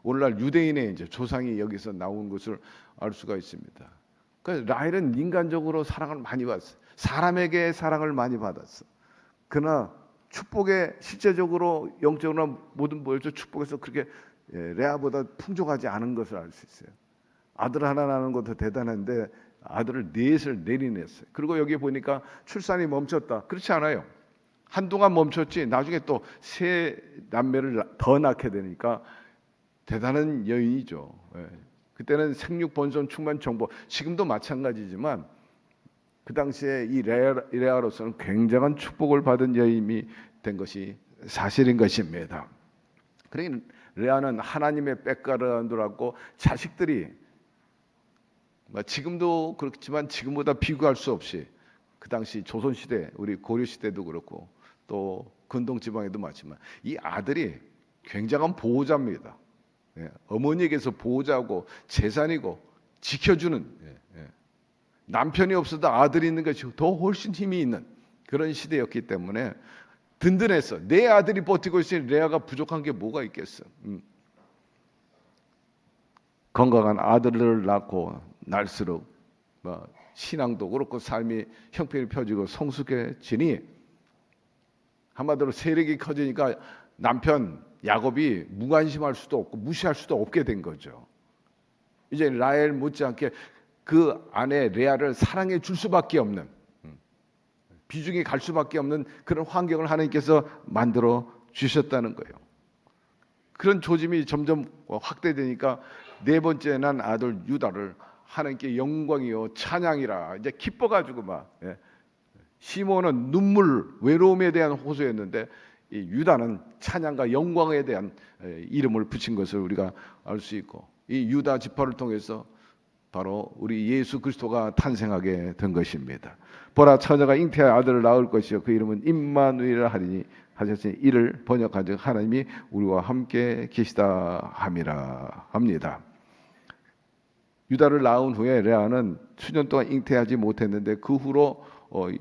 오늘날 유대인의 이제 조상이 여기서 나온 것을 알 수가 있습니다. 그러니까 라헬은 인간적으로 사랑을 많이 받았어. 사람에게 사랑을 많이 받았어. 그러나 축복에 실제적으로 영적으로 모든 보여줘 축복에서 그렇게 레아보다 풍족하지 않은 것을 알 수 있어요. 아들 하나 낳는 것도 대단한데 아들을 넷을 내리냈어요. 그리고 여기 보니까 출산이 멈췄다. 그렇지 않아요. 한동안 멈췄지 나중에 또 세 남매를 더 낳게 되니까 대단한 여인이죠. 그때는 생육 번성 충만 정보, 지금도 마찬가지지만 그 당시에 이 레아로서는 굉장한 축복을 받은 여인이 된 것이 사실인 것입니다. 그러니 레아는 하나님의 백가라들하고 자식들이 지금도 그렇지만 지금보다 비교할 수 없이 그 당시 조선시대, 우리 고려시대도 그렇고 또 근동지방에도 맞지만 이 아들이 굉장한 보호자입니다. 어머니에게서 보호자고 재산이고 지켜주는, 남편이 없어도 아들이 있는 것이 더 훨씬 힘이 있는 그런 시대였기 때문에 든든했어. 내 아들이 버티고 있으니 레아가 부족한 게 뭐가 있겠어. 건강한 아들을 낳고 날수록 신앙도 그렇고 삶이 형편이 펴지고 성숙해지니 한마디로 세력이 커지니까 남편 야곱이 무관심할 수도 없고 무시할 수도 없게 된 거죠. 이제 라헬 못지않게 그 아내 레아를 사랑해 줄 수밖에 없는, 비중이 갈 수밖에 없는 그런 환경을 하나님께서 만들어 주셨다는 거예요. 그런 조짐이 점점 확대되니까 네 번째 난 아들 유다를 하나님께 영광이요 찬양이라 이제 기뻐가지고 막, 시몬은 눈물 외로움에 대한 호소였는데 이 유다는 찬양과 영광에 대한 이름을 붙인 것을 우리가 알 수 있고, 이 유다 지파를 통해서 바로 우리 예수 그리스도가 탄생하게 된 것입니다. 보라 처녀가 잉태한 아들을 낳을 것이요 그 이름은 임마누엘이라 하리니 하셨으니 이를 번역한즉 하나님이 우리와 함께 계시다 함이라 합니다. 유다를 낳은 후에 레아는 수년 동안 잉태하지 못했는데 그 후로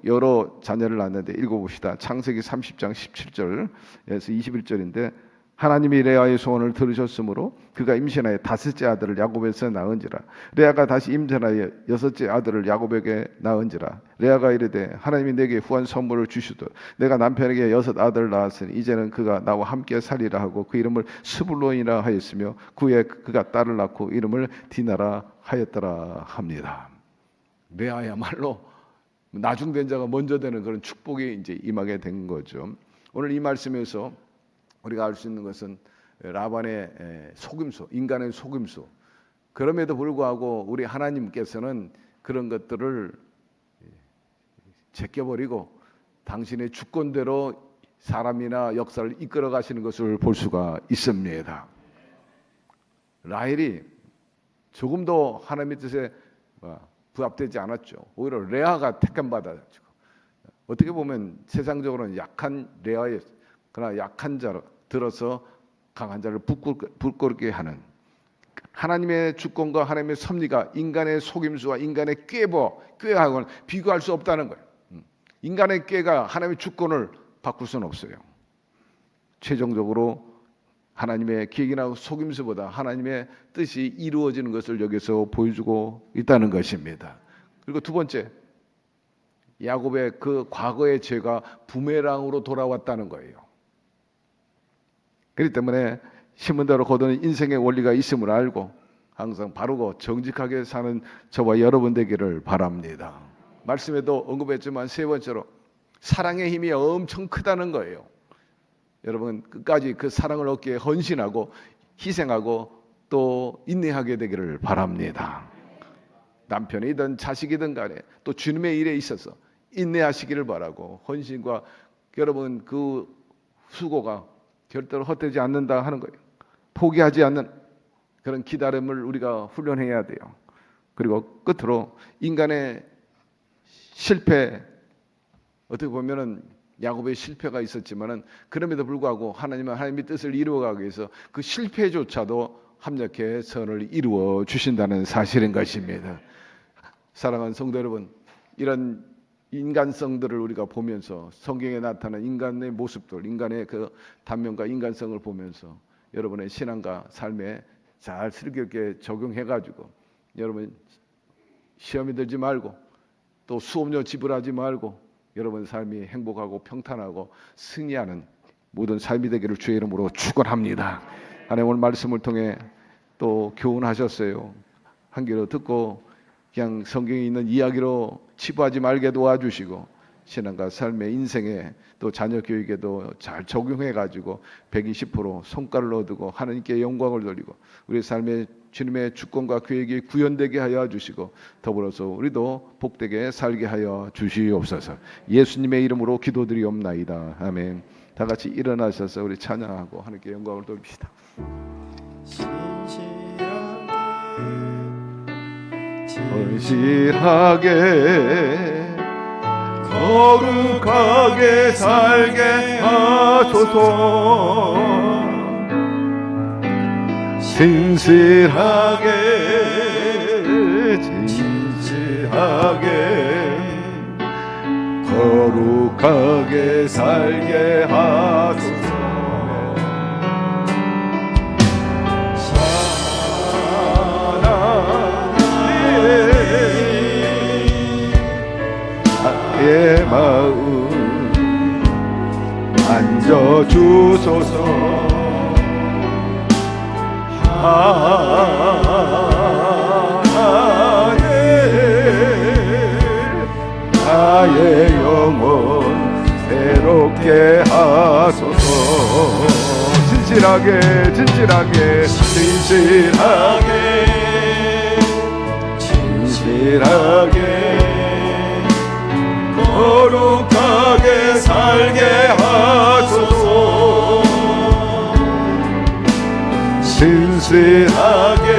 여러 자녀를 낳았는데 읽어봅시다. 창세기 30장 17절에서 21절인데 하나님이 레아의 소원을 들으셨으므로 그가 임신하여 다섯째 아들을 야곱에서 낳은지라. 레아가 다시 임신하여 여섯째 아들을 야곱에게 낳은지라. 레아가 이르되 하나님이 내게 후한 선물을 주시도록 내가 남편에게 여섯 아들을 낳았으니 이제는 그가 나와 함께 살리라 하고 그 이름을 스불론이라 하였으며 그에 그가 딸을 낳고 이름을 디나라 하였더라 합니다. 레아야말로 나중된 자가 먼저 되는 그런 축복이 이제 임하게 된 거죠. 오늘 이 말씀에서 우리가 알 수 있는 것은 라반의 속임수, 인간의 속임수. 그럼에도 불구하고 우리 하나님께서는 그런 것들을 제껴버리고 당신의 주권대로 사람이나 역사를 이끌어 가시는 것을 볼 수가 있습니다. 라헬이 조금도 하나님의 뜻에 부합되지 않았죠. 오히려 레아가 택함 받아가지고 어떻게 보면 세상적으로는 약한 레아였어요. 그러나 약한 자로 들어서 강한 자를 부끄럽게 하는 하나님의 주권과 하나님의 섭리가 인간의 속임수와 인간의 꾀하고는 비교할 수 없다는 거예요. 인간의 꾀가 하나님의 주권을 바꿀 수는 없어요. 최종적으로 하나님의 기획이나 속임수보다 하나님의 뜻이 이루어지는 것을 여기서 보여주고 있다는 것입니다. 그리고 두 번째, 야곱의 그 과거의 죄가 부메랑으로 돌아왔다는 거예요. 그렇기 때문에 심은 대로 거두는 인생의 원리가 있음을 알고 항상 바르고 정직하게 사는 저와 여러분 되기를 바랍니다. 말씀에도 언급했지만 세 번째로 사랑의 힘이 엄청 크다는 거예요. 여러분 끝까지 그 사랑을 얻기에 헌신하고 희생하고 또 인내하게 되기를 바랍니다. 남편이든 자식이든 간에 또 주님의 일에 있어서 인내하시기를 바라고 헌신과 여러분 그 수고가 절대로 헛되지 않는다 하는 거예요. 포기하지 않는 그런 기다림을 우리가 훈련해야 돼요. 그리고 끝으로 인간의 실패, 어떻게 보면은 야곱의 실패가 있었지만은 그럼에도 불구하고 하나님은 하나님의 뜻을 이루어가기 위해서 그 실패조차도 합력해 선을 이루어 주신다는 사실인 것입니다. 사랑하는 성도 여러분, 이런 인간성들을 우리가 보면서 성경에 나타난 인간의 모습들, 인간의 그 단면과 인간성을 보면서 여러분의 신앙과 삶에 잘 슬기롭게 적용해가지고 여러분 시험이 들지 말고 또 수업료 지불하지 말고 여러분 삶이 행복하고 평탄하고 승리하는 모든 삶이 되기를 주의 이름으로 축원합니다. 하나님 오늘 말씀을 통해 또 교훈하셨어요. 한 귀로 듣고 그냥 성경에 있는 이야기로 치부하지 말게 도와주시고 신앙과 삶의 인생에 또 자녀 교육에도 잘 적용해가지고 120% 성과를 얻고 하나님께 영광을 돌리고 우리 삶의 주님의 주권과 계획이 구현되게 하여 주시고 더불어서 우리도 복되게 살게 하여 주시옵소서. 예수님의 이름으로 기도드리옵나이다. 아멘. 다 같이 일어나셔서 우리 찬양하고 하나님께 영광을 돌립시다. 진실하게 거룩하게 살게 하소서. 진실하게 거룩하게 살게 하소서. 나의 마음 만져주소서. 하나님 나의 영혼 새롭게 하소서. 진실하게 진실하게 진실하게 진실하게 거룩하게 살게 하소서. 진실하게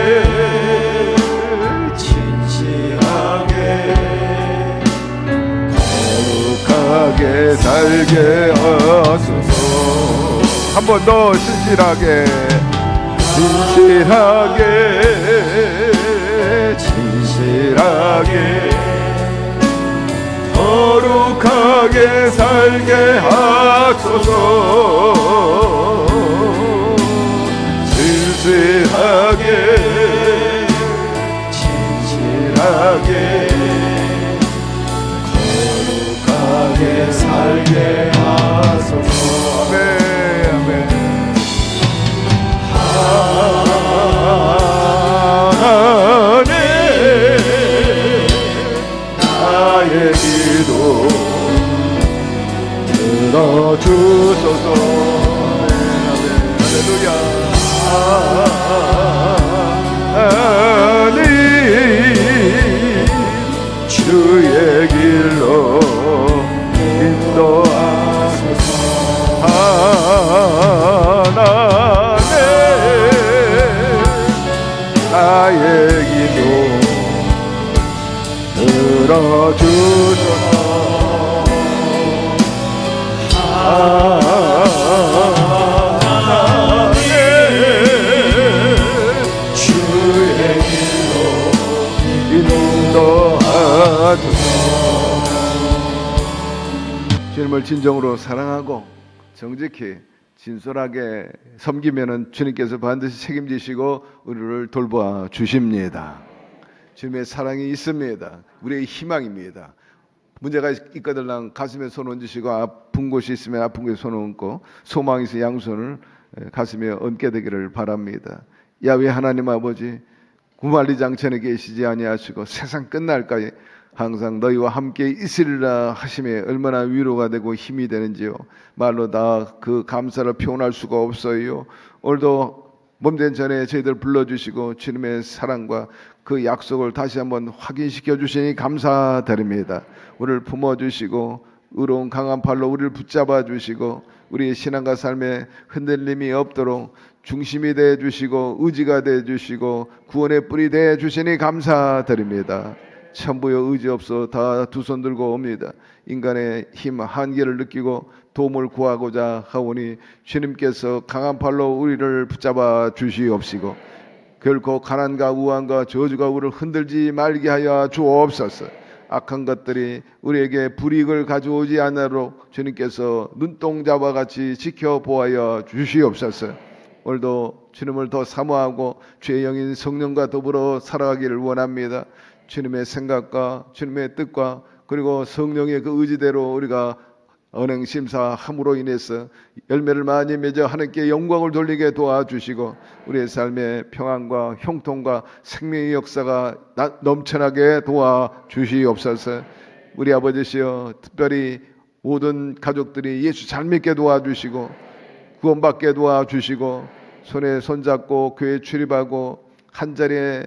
진실하게 거룩하게 살게 하소서. 한 번 더 진실하게 진실하게 진실하게 거룩하게 살게 하소서. 진실하게 진실하게 거룩하게 살게 하소서. 아멘 아멘. 하나님 나의 기도 들어주소서. 할렐루야. 하나님 주의 길로 인도하소서. 하나님 나의 기도 들어주소서. 주의 길로 인도하소서. 주님을 진정으로 사랑하고 정직히 진솔하게 섬기면은 주님께서 반드시 책임지시고 우리를 돌보아 주십니다. 주님의 사랑이 있습니다. 우리의 희망입니다. 문제가 있거든 가슴에 손 얹으시고 아픈 곳이 있으면 아픈 곳에 손 얹고 소망이 있으면 양손을 가슴에 얹게 되기를 바랍니다. 야훼 하나님 아버지 구말리장천에 계시지 아니하시고 세상 끝날까지 항상 너희와 함께 있으리라 하심에 얼마나 위로가 되고 힘이 되는지요. 말로 다 그 감사를 표현할 수가 없어요. 오늘도 몸된 전에 저희들 불러주시고 주님의 사랑과 그 약속을 다시 한번 확인시켜 주시니 감사드립니다. 우리를 품어주시고 의로운 강한 팔로 우리를 붙잡아 주시고 우리의 신앙과 삶에 흔들림이 없도록 중심이 되어 주시고 의지가 되어 주시고 구원의 뿔이 되어 주시니 감사드립니다. 천부여 의지 없어 다 두 손 들고 옵니다. 인간의 힘 한계를 느끼고 도움을 구하고자 하오니 주님께서 강한 팔로 우리를 붙잡아 주시옵시고 결코 가난과 우환과 저주가 우리를 흔들지 말게 하여 주옵소서. 악한 것들이 우리에게 불이익을 가져오지 않도록 주님께서 눈동자와 같이 지켜보아여 주시옵소서. 오늘도 주님을 더 사모하고 주의 영인 성령과 더불어 살아가기를 원합니다. 주님의 생각과 주님의 뜻과 그리고 성령의 그 의지대로 우리가 언행심사함으로 인해서 열매를 많이 맺어 하나님께 영광을 돌리게 도와주시고 우리의 삶의 평안과 형통과 생명의 역사가 넘쳐나게 도와주시옵소서. 우리 아버지시여 특별히 모든 가족들이 예수 잘 믿게 도와주시고 구원받게 도와주시고 손에 손잡고 교회 출입하고 한자리에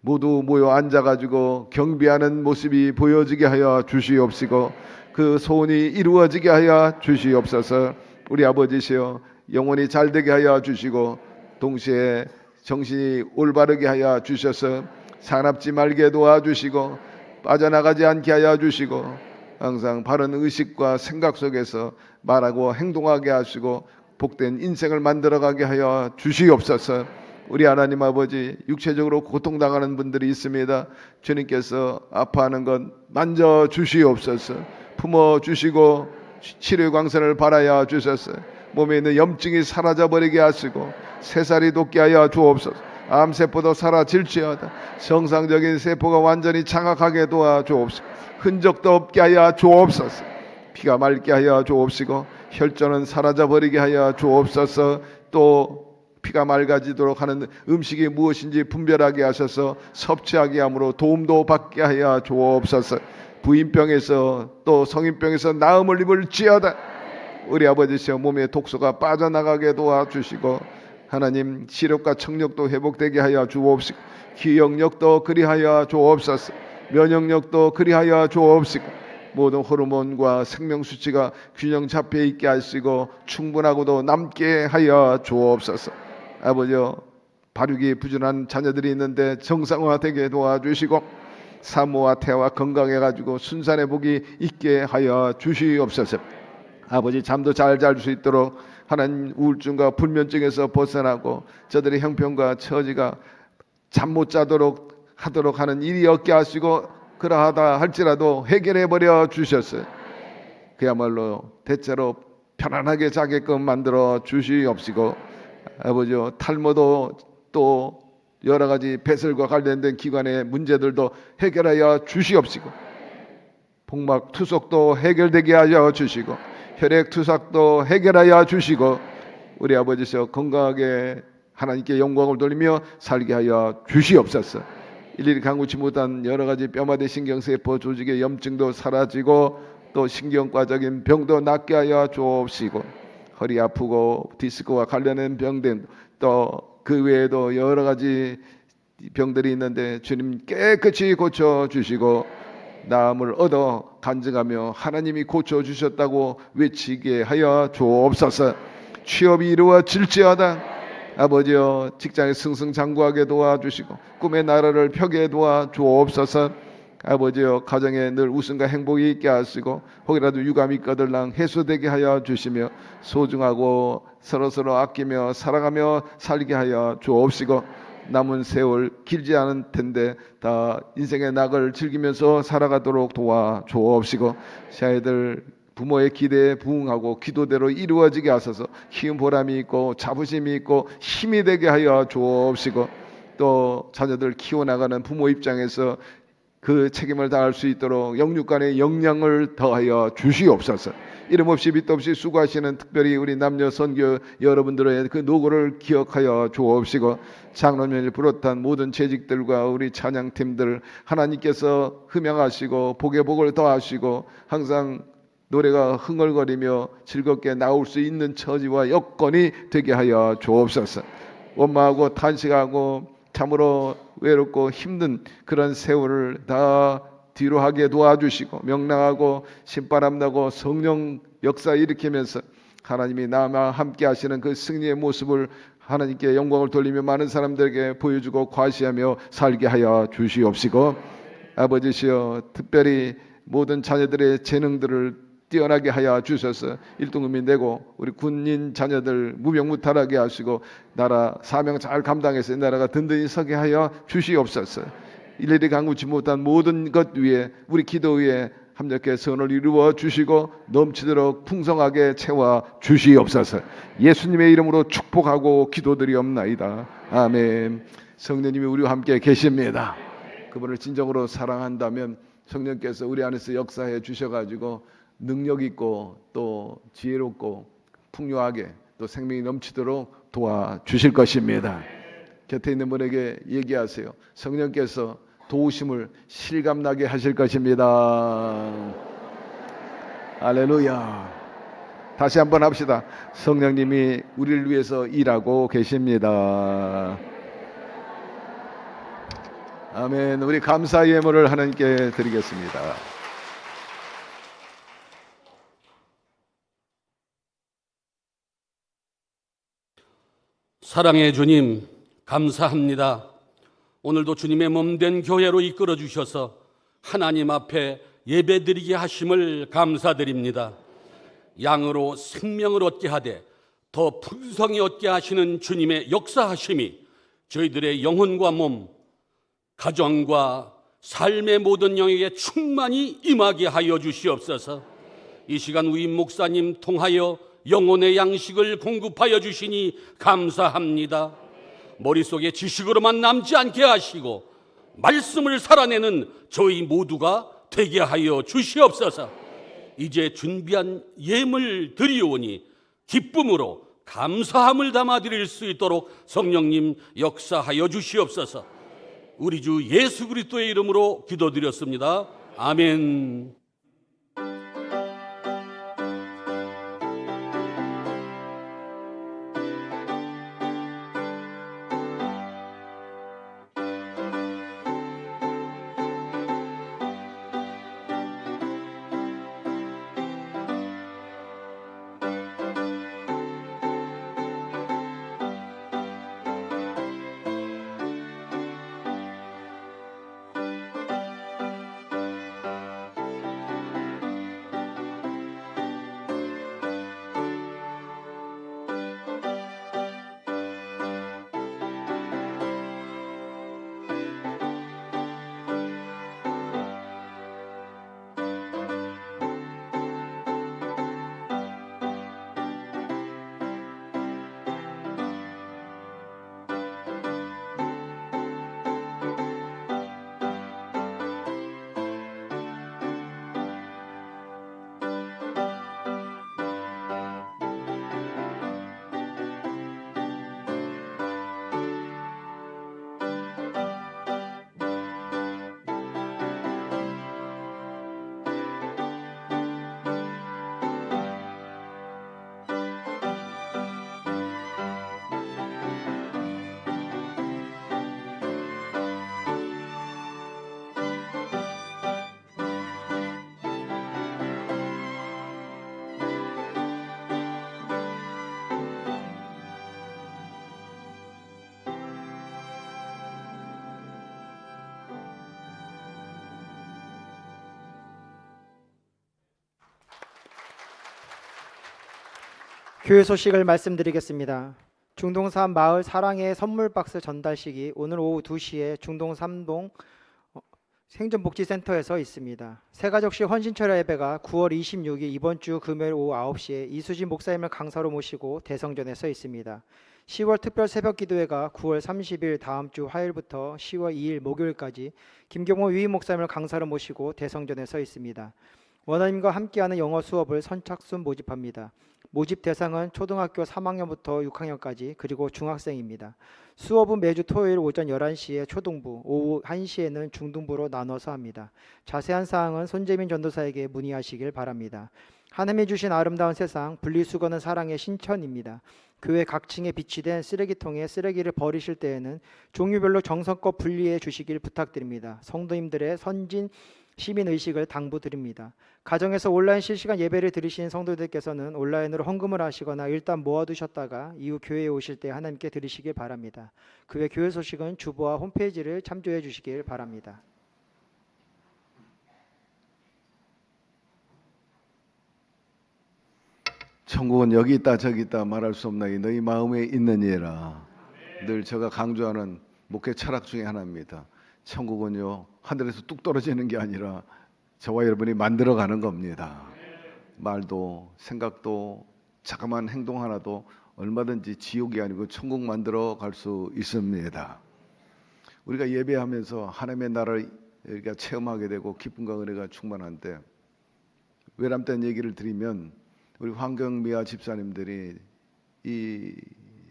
모두 모여 앉아가지고 경배하는 모습이 보여지게 하여 주시옵시고 그 소원이 이루어지게 하여 주시옵소서. 우리 아버지시여 영혼이 잘되게 하여 주시고 동시에 정신이 올바르게 하여 주셔서 사납지 말게 도와주시고 빠져나가지 않게 하여 주시고 항상 바른 의식과 생각 속에서 말하고 행동하게 하시고 복된 인생을 만들어가게 하여 주시옵소서. 우리 하나님 아버지 육체적으로 고통당하는 분들이 있습니다. 주님께서 아파하는 것 만져 주시옵소서. 품어 주시고 치료 광선을 발하여 주셔서 몸에 있는 염증이 사라져버리게 하시고 새살이 돋게 하여 주옵소서. 암세포도 사라질지어다. 정상적인 세포가 완전히 장악하게 도와주옵소서. 흔적도 없게 하여 주옵소서. 피가 맑게 하여 주옵시고 혈전은 사라져버리게 하여 주옵소서. 또 피가 맑아지도록 하는 음식이 무엇인지 분별하게 하셔서 섭취하게 함으로 도움도 받게 하여 주옵소서. 부인병에서 또 성인병에서 나음을 입을지어다. 우리 아버지시여 몸의 독소가 빠져나가게 도와주시고 하나님 시력과 청력도 회복되게 하여 주옵시고 기억력도 그리하여 주옵소서. 면역력도 그리하여 주옵시고 모든 호르몬과 생명수치가 균형 잡혀 있게 하시고 충분하고도 남게 하여 주옵소서. 아버지여 발육이 부진한 자녀들이 있는데 정상화되게 도와주시고 사모와 태와 건강해가지고 순산의 복이 있게 하여 주시옵소서. 아버지 잠도 잘 잘 수 있도록 하나님 우울증과 불면증에서 벗어나고 저들의 형편과 처지가 잠 못 자도록 하도록 하는 일이 없게 하시고 그러하다 할지라도 해결해 버려 주셨어요. 그야말로 대체로 편안하게 자게끔 만들어 주시옵시고 아버지요 탈모도 또 여러 가지 배설과 관련된 기관의 문제들도 해결하여 주시옵시고 복막 투석도 해결되게 하여 주시고 혈액 투석도 해결하여 주시고 우리 아버지께서 건강하게 하나님께 영광을 돌리며 살게 하여 주시옵소서. 일일이 간구치 못한 여러 가지 뼈마디 신경세포 조직의 염증도 사라지고 또 신경과적인 병도 낫게 하여 주옵시고 허리 아프고 디스크와 관련된 병들 또 그 외에도 여러 가지 병들이 있는데 주님 깨끗이 고쳐 주시고 나음을 얻어 간증하며 하나님이 고쳐 주셨다고 외치게 하여 주옵소서. 취업이 이루어질지어다. 아버지여 직장에 승승장구하게 도와주시고 꿈의 나라를 펴게 도와주옵소서. 아버지여 가정에 늘 웃음과 행복이 있게 하시고 혹이라도 유감이 거들랑 해소되게 하여 주시며 소중하고 서로서로 아끼며 사랑하며 살게 하여 주옵시고 남은 세월 길지 않은 텐데 다 인생의 낙을 즐기면서 살아가도록 도와주옵시고 자녀들 부모의 기대에 부응하고 기도대로 이루어지게 하소서. 키운 보람이 있고 자부심이 있고 힘이 되게 하여 주옵시고 또 자녀들 키워나가는 부모 입장에서 그 책임을 다할 수 있도록 영육간의 역량을 더하여 주시옵소서. 이름 없이 빛 없이 수고하시는 특별히 우리 남녀 선교 여러분들의 그 노고를 기억하여 주옵시고 장로님을 비롯한 모든 재직들과 우리 찬양팀들 하나님께서 흠양하시고 복의 복을 더하시고 항상 노래가 흥얼거리며 즐겁게 나올 수 있는 처지와 여건이 되게 하여 주옵소서. 원망하고 탄식하고 참으로 외롭고 힘든 그런 세월을 다 뒤로 하게 도와주시고 명랑하고 신바람 나고 성령 역사 일으키면서 하나님이 나와 함께 하시는 그 승리의 모습을 하나님께 영광을 돌리며 많은 사람들에게 보여주고 과시하며 살게 하여 주시옵시고 아버지시여 특별히 모든 자녀들의 재능들을 뛰어나게 하여 주셔서 일등급이 되고 우리 군인 자녀들 무병무탈하게 하시고 나라 사명 잘 감당해서 나라가 든든히 서게 하여 주시옵소서. 일일이 간구치 못한 모든 것 위에 우리 기도 위에 합력해 선을 이루어 주시고 넘치도록 풍성하게 채워 주시옵소서. 예수님의 이름으로 축복하고 기도드리옵나이다. 아멘. 성령님이 우리와 함께 계십니다. 그분을 진정으로 사랑한다면 성령께서 우리 안에서 역사해 주셔가지고 능력 있고 또 지혜롭고 풍요하게 또 생명이 넘치도록 도와주실 것입니다. 곁에 있는 분에게 얘기하세요. 성령께서 도우심을 실감나게 하실 것입니다. 할렐루야. 다시 한번 합시다. 성령님이 우리를 위해서 일하고 계십니다. 아멘. 우리 감사의 예물을 하나님께 드리겠습니다. 사랑의 주님, 감사합니다. 오늘도 주님의 몸된 교회로 이끌어 주셔서 하나님 앞에 예배드리게 하심을 감사드립니다. 양으로 생명을 얻게 하되 더 풍성히 얻게 하시는 주님의 역사하심이 저희들의 영혼과 몸, 가정과 삶의 모든 영역에 충만히 임하게 하여 주시옵소서. 이 시간 우임 목사님 통하여 영혼의 양식을 공급하여 주시니 감사합니다. 머릿속에 지식으로만 남지 않게 하시고 말씀을 살아내는 저희 모두가 되게 하여 주시옵소서. 이제 준비한 예물 드리오니 기쁨으로 감사함을 담아 드릴 수 있도록 성령님 역사하여 주시옵소서. 우리 주 예수 그리스도의 이름으로 기도드렸습니다. 아멘. 교회 소식을 말씀드리겠습니다. 중동3 마을 사랑의 선물 박스 전달식이 오늘 오후 2시에 중동 3동 생존복지센터에서 있습니다. 새가족식 헌신철야 예배가 9월 26일 이번 주 금요일 오후 9시에 이수진 목사님을 강사로 모시고 대성전에서 있습니다. 10월 특별 새벽 기도회가 9월 30일 다음 주 화요일부터 10월 2일 목요일까지 김경호 유임 목사님을 강사로 모시고 대성전에서 있습니다. 원어님과 함께하는 영어 수업을 선착순 모집합니다. 모집 대상은 초등학교 3학년부터 6학년까지 그리고 중학생입니다. 수업은 매주 토요일 오전 11시에 초등부, 오후 1시에는 중등부로 나눠서 합니다. 자세한 사항은 손재민 전도사에게 문의하시길 바랍니다. 하나님이 주신 아름다운 세상, 분리수거는 사랑의 신천입니다. 교회 각 층에 비치된 쓰레기통에 쓰레기를 버리실 때에는 종류별로 정성껏 분리해 주시길 부탁드립니다. 성도님들의 선진 시민의식을 당부드립니다. 가정에서 온라인 실시간 예배를 드리신 성도들께서는 온라인으로 헌금을 하시거나 일단 모아두셨다가 이후 교회에 오실 때 하나님께 드리시길 바랍니다. 그 외 교회 소식은 주보와 홈페이지를 참조해 주시길 바랍니다. 천국은 여기 있다 저기 있다 말할 수 없나니 너희 마음에 있는 이라. 늘 제가 강조하는 목회 철학 중에 하나입니다. 천국은요 하늘에서 뚝 떨어지는 게 아니라 저와 여러분이 만들어가는 겁니다. 말도 생각도 자그마한 행동 하나도 얼마든지 지옥이 아니고 천국 만들어 갈 수 있습니다. 우리가 예배하면서 하나님의 나라를 우리가 체험하게 되고 기쁨과 은혜가 충만한데 외람된 얘기를 드리면 우리 황경미아 집사님들이 이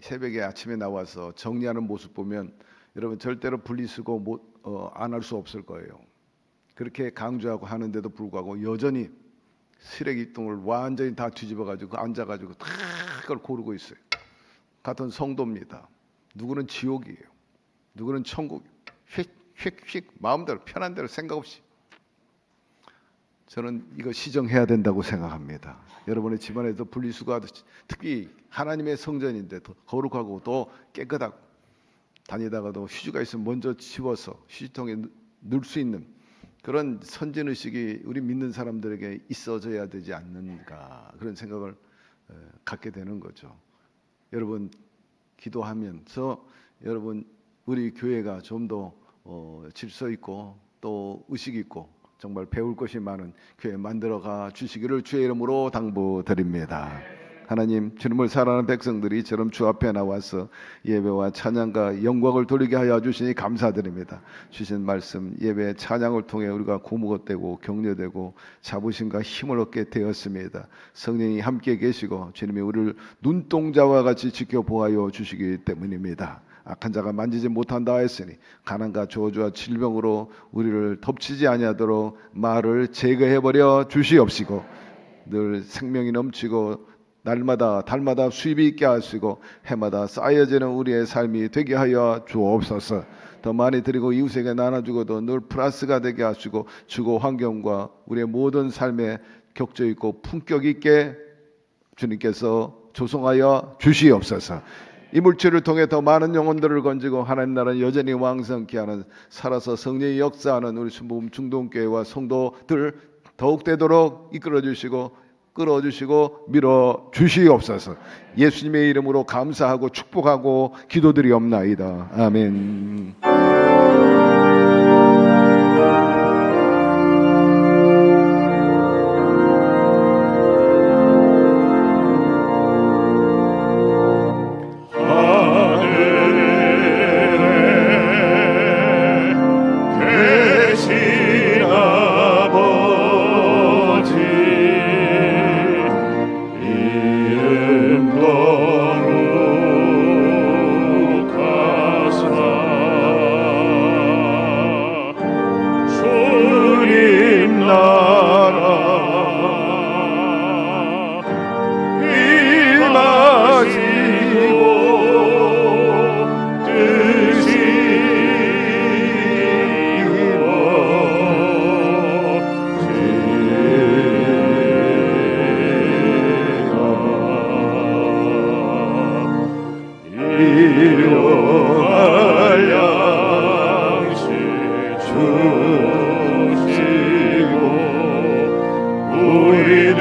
새벽에 아침에 나와서 정리하는 모습 보면 여러분 절대로 분리수거 안 할 수 없을 거예요. 그렇게 강조하고 하는데도 불구하고 여전히 쓰레기통을 완전히 다 뒤집어가지고 앉아가지고 다 그걸 고르고 있어요. 같은 성도입니다. 누구는 지옥이에요. 누구는 천국이에요. 휙휙휙 마음대로 편한 대로 생각 없이. 저는 이거 시정해야 된다고 생각합니다. 여러분의 집안에도 분리수거하듯이 특히 하나님의 성전인데 더 거룩하고 더 깨끗하고 다니다가도 휴지가 있으면 먼저 치워서 휴지통에 넣을 수 있는 그런 선진의식이 우리 믿는 사람들에게 있어져야 되지 않는가 그런 생각을 갖게 되는 거죠. 여러분 기도하면서 여러분 우리 교회가 좀 더 질서 있고 또 의식 있고 정말 배울 것이 많은 교회 만들어가 주시기를 주의 이름으로 당부드립니다. 하나님, 주님을 사랑하는 백성들이 이처럼 주 앞에 나와서 예배와 찬양과 영광을 돌리게 하여 주시니 감사드립니다. 주신 말씀 예배 찬양을 통해 우리가 고무것되고 격려되고 자부심과 힘을 얻게 되었습니다. 성령이 함께 계시고 주님이 우리를 눈동자와 같이 지켜보아여 주시기 때문입니다. 악한 자가 만지지 못한다 했으니 가난과 저주와 질병으로 우리를 덮치지 아니하도록 말을 제거해버려 주시옵시고 늘 생명이 넘치고 날마다 달마다 수입이 있게 하시고 해마다 쌓여지는 우리의 삶이 되게 하여 주옵소서. 더 많이 드리고 이웃에게 나눠주고도 늘 플러스가 되게 하시고 주거 환경과 우리의 모든 삶에 격조 있고 품격 있게 주님께서 조성하여 주시옵소서. 이 물질을 통해 더 많은 영혼들을 건지고 하나님 나라는 여전히 왕성케 하는 살아서 성령이 역사하는 우리 순복음 중동교회와 성도들 더욱 되도록 이끌어 주시고 끌어주시고 밀어주시옵소서. 예수님의 이름으로 감사하고 축복하고 기도드리옵나이다. 아멘.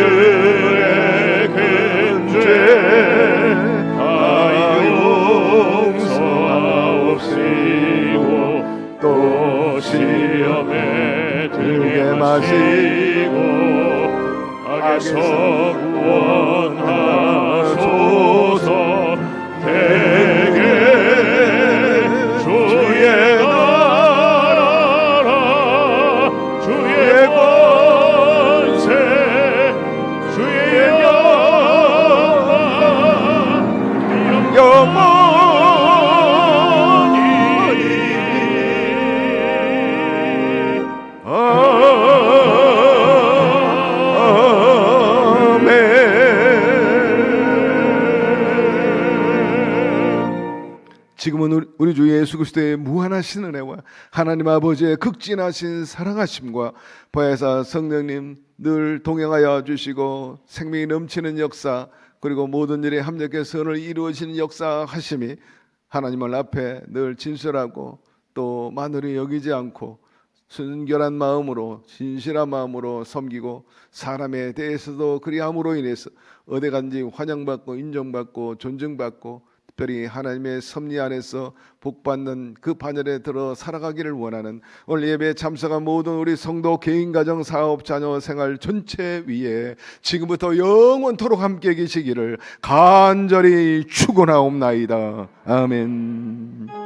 우리들의 근죄 다 용서하옵시고 또 시험에 들게 마시고 악에서 구원하소서. 대개 주의 나라라 주의 권세 주의 지금은 우리 주 예수 그리스도의 무한하신 은혜와 하나님 아버지의 극진하신 사랑하심과 보혜사 성령님 늘 동행하여 주시고 생명이 넘치는 역사 그리고 모든 일에 합력해 선을 이루어지는 역사하심이 하나님을 앞에 늘 진실하고 또 만홀히 여기지 않고 순결한 마음으로 진실한 마음으로 섬기고 사람에 대해서도 그리함으로 인해서 어디 간지 환영받고 인정받고 존중받고 특별히 하나님의 섭리 안에서 복받는 그 반열에 들어 살아가기를 원하는 오늘 예배에 참석한 모든 우리 성도 개인 가정 사업 자녀 생활 전체 위에 지금부터 영원토록 함께 계시기를 간절히 축원하옵나이다. 아멘.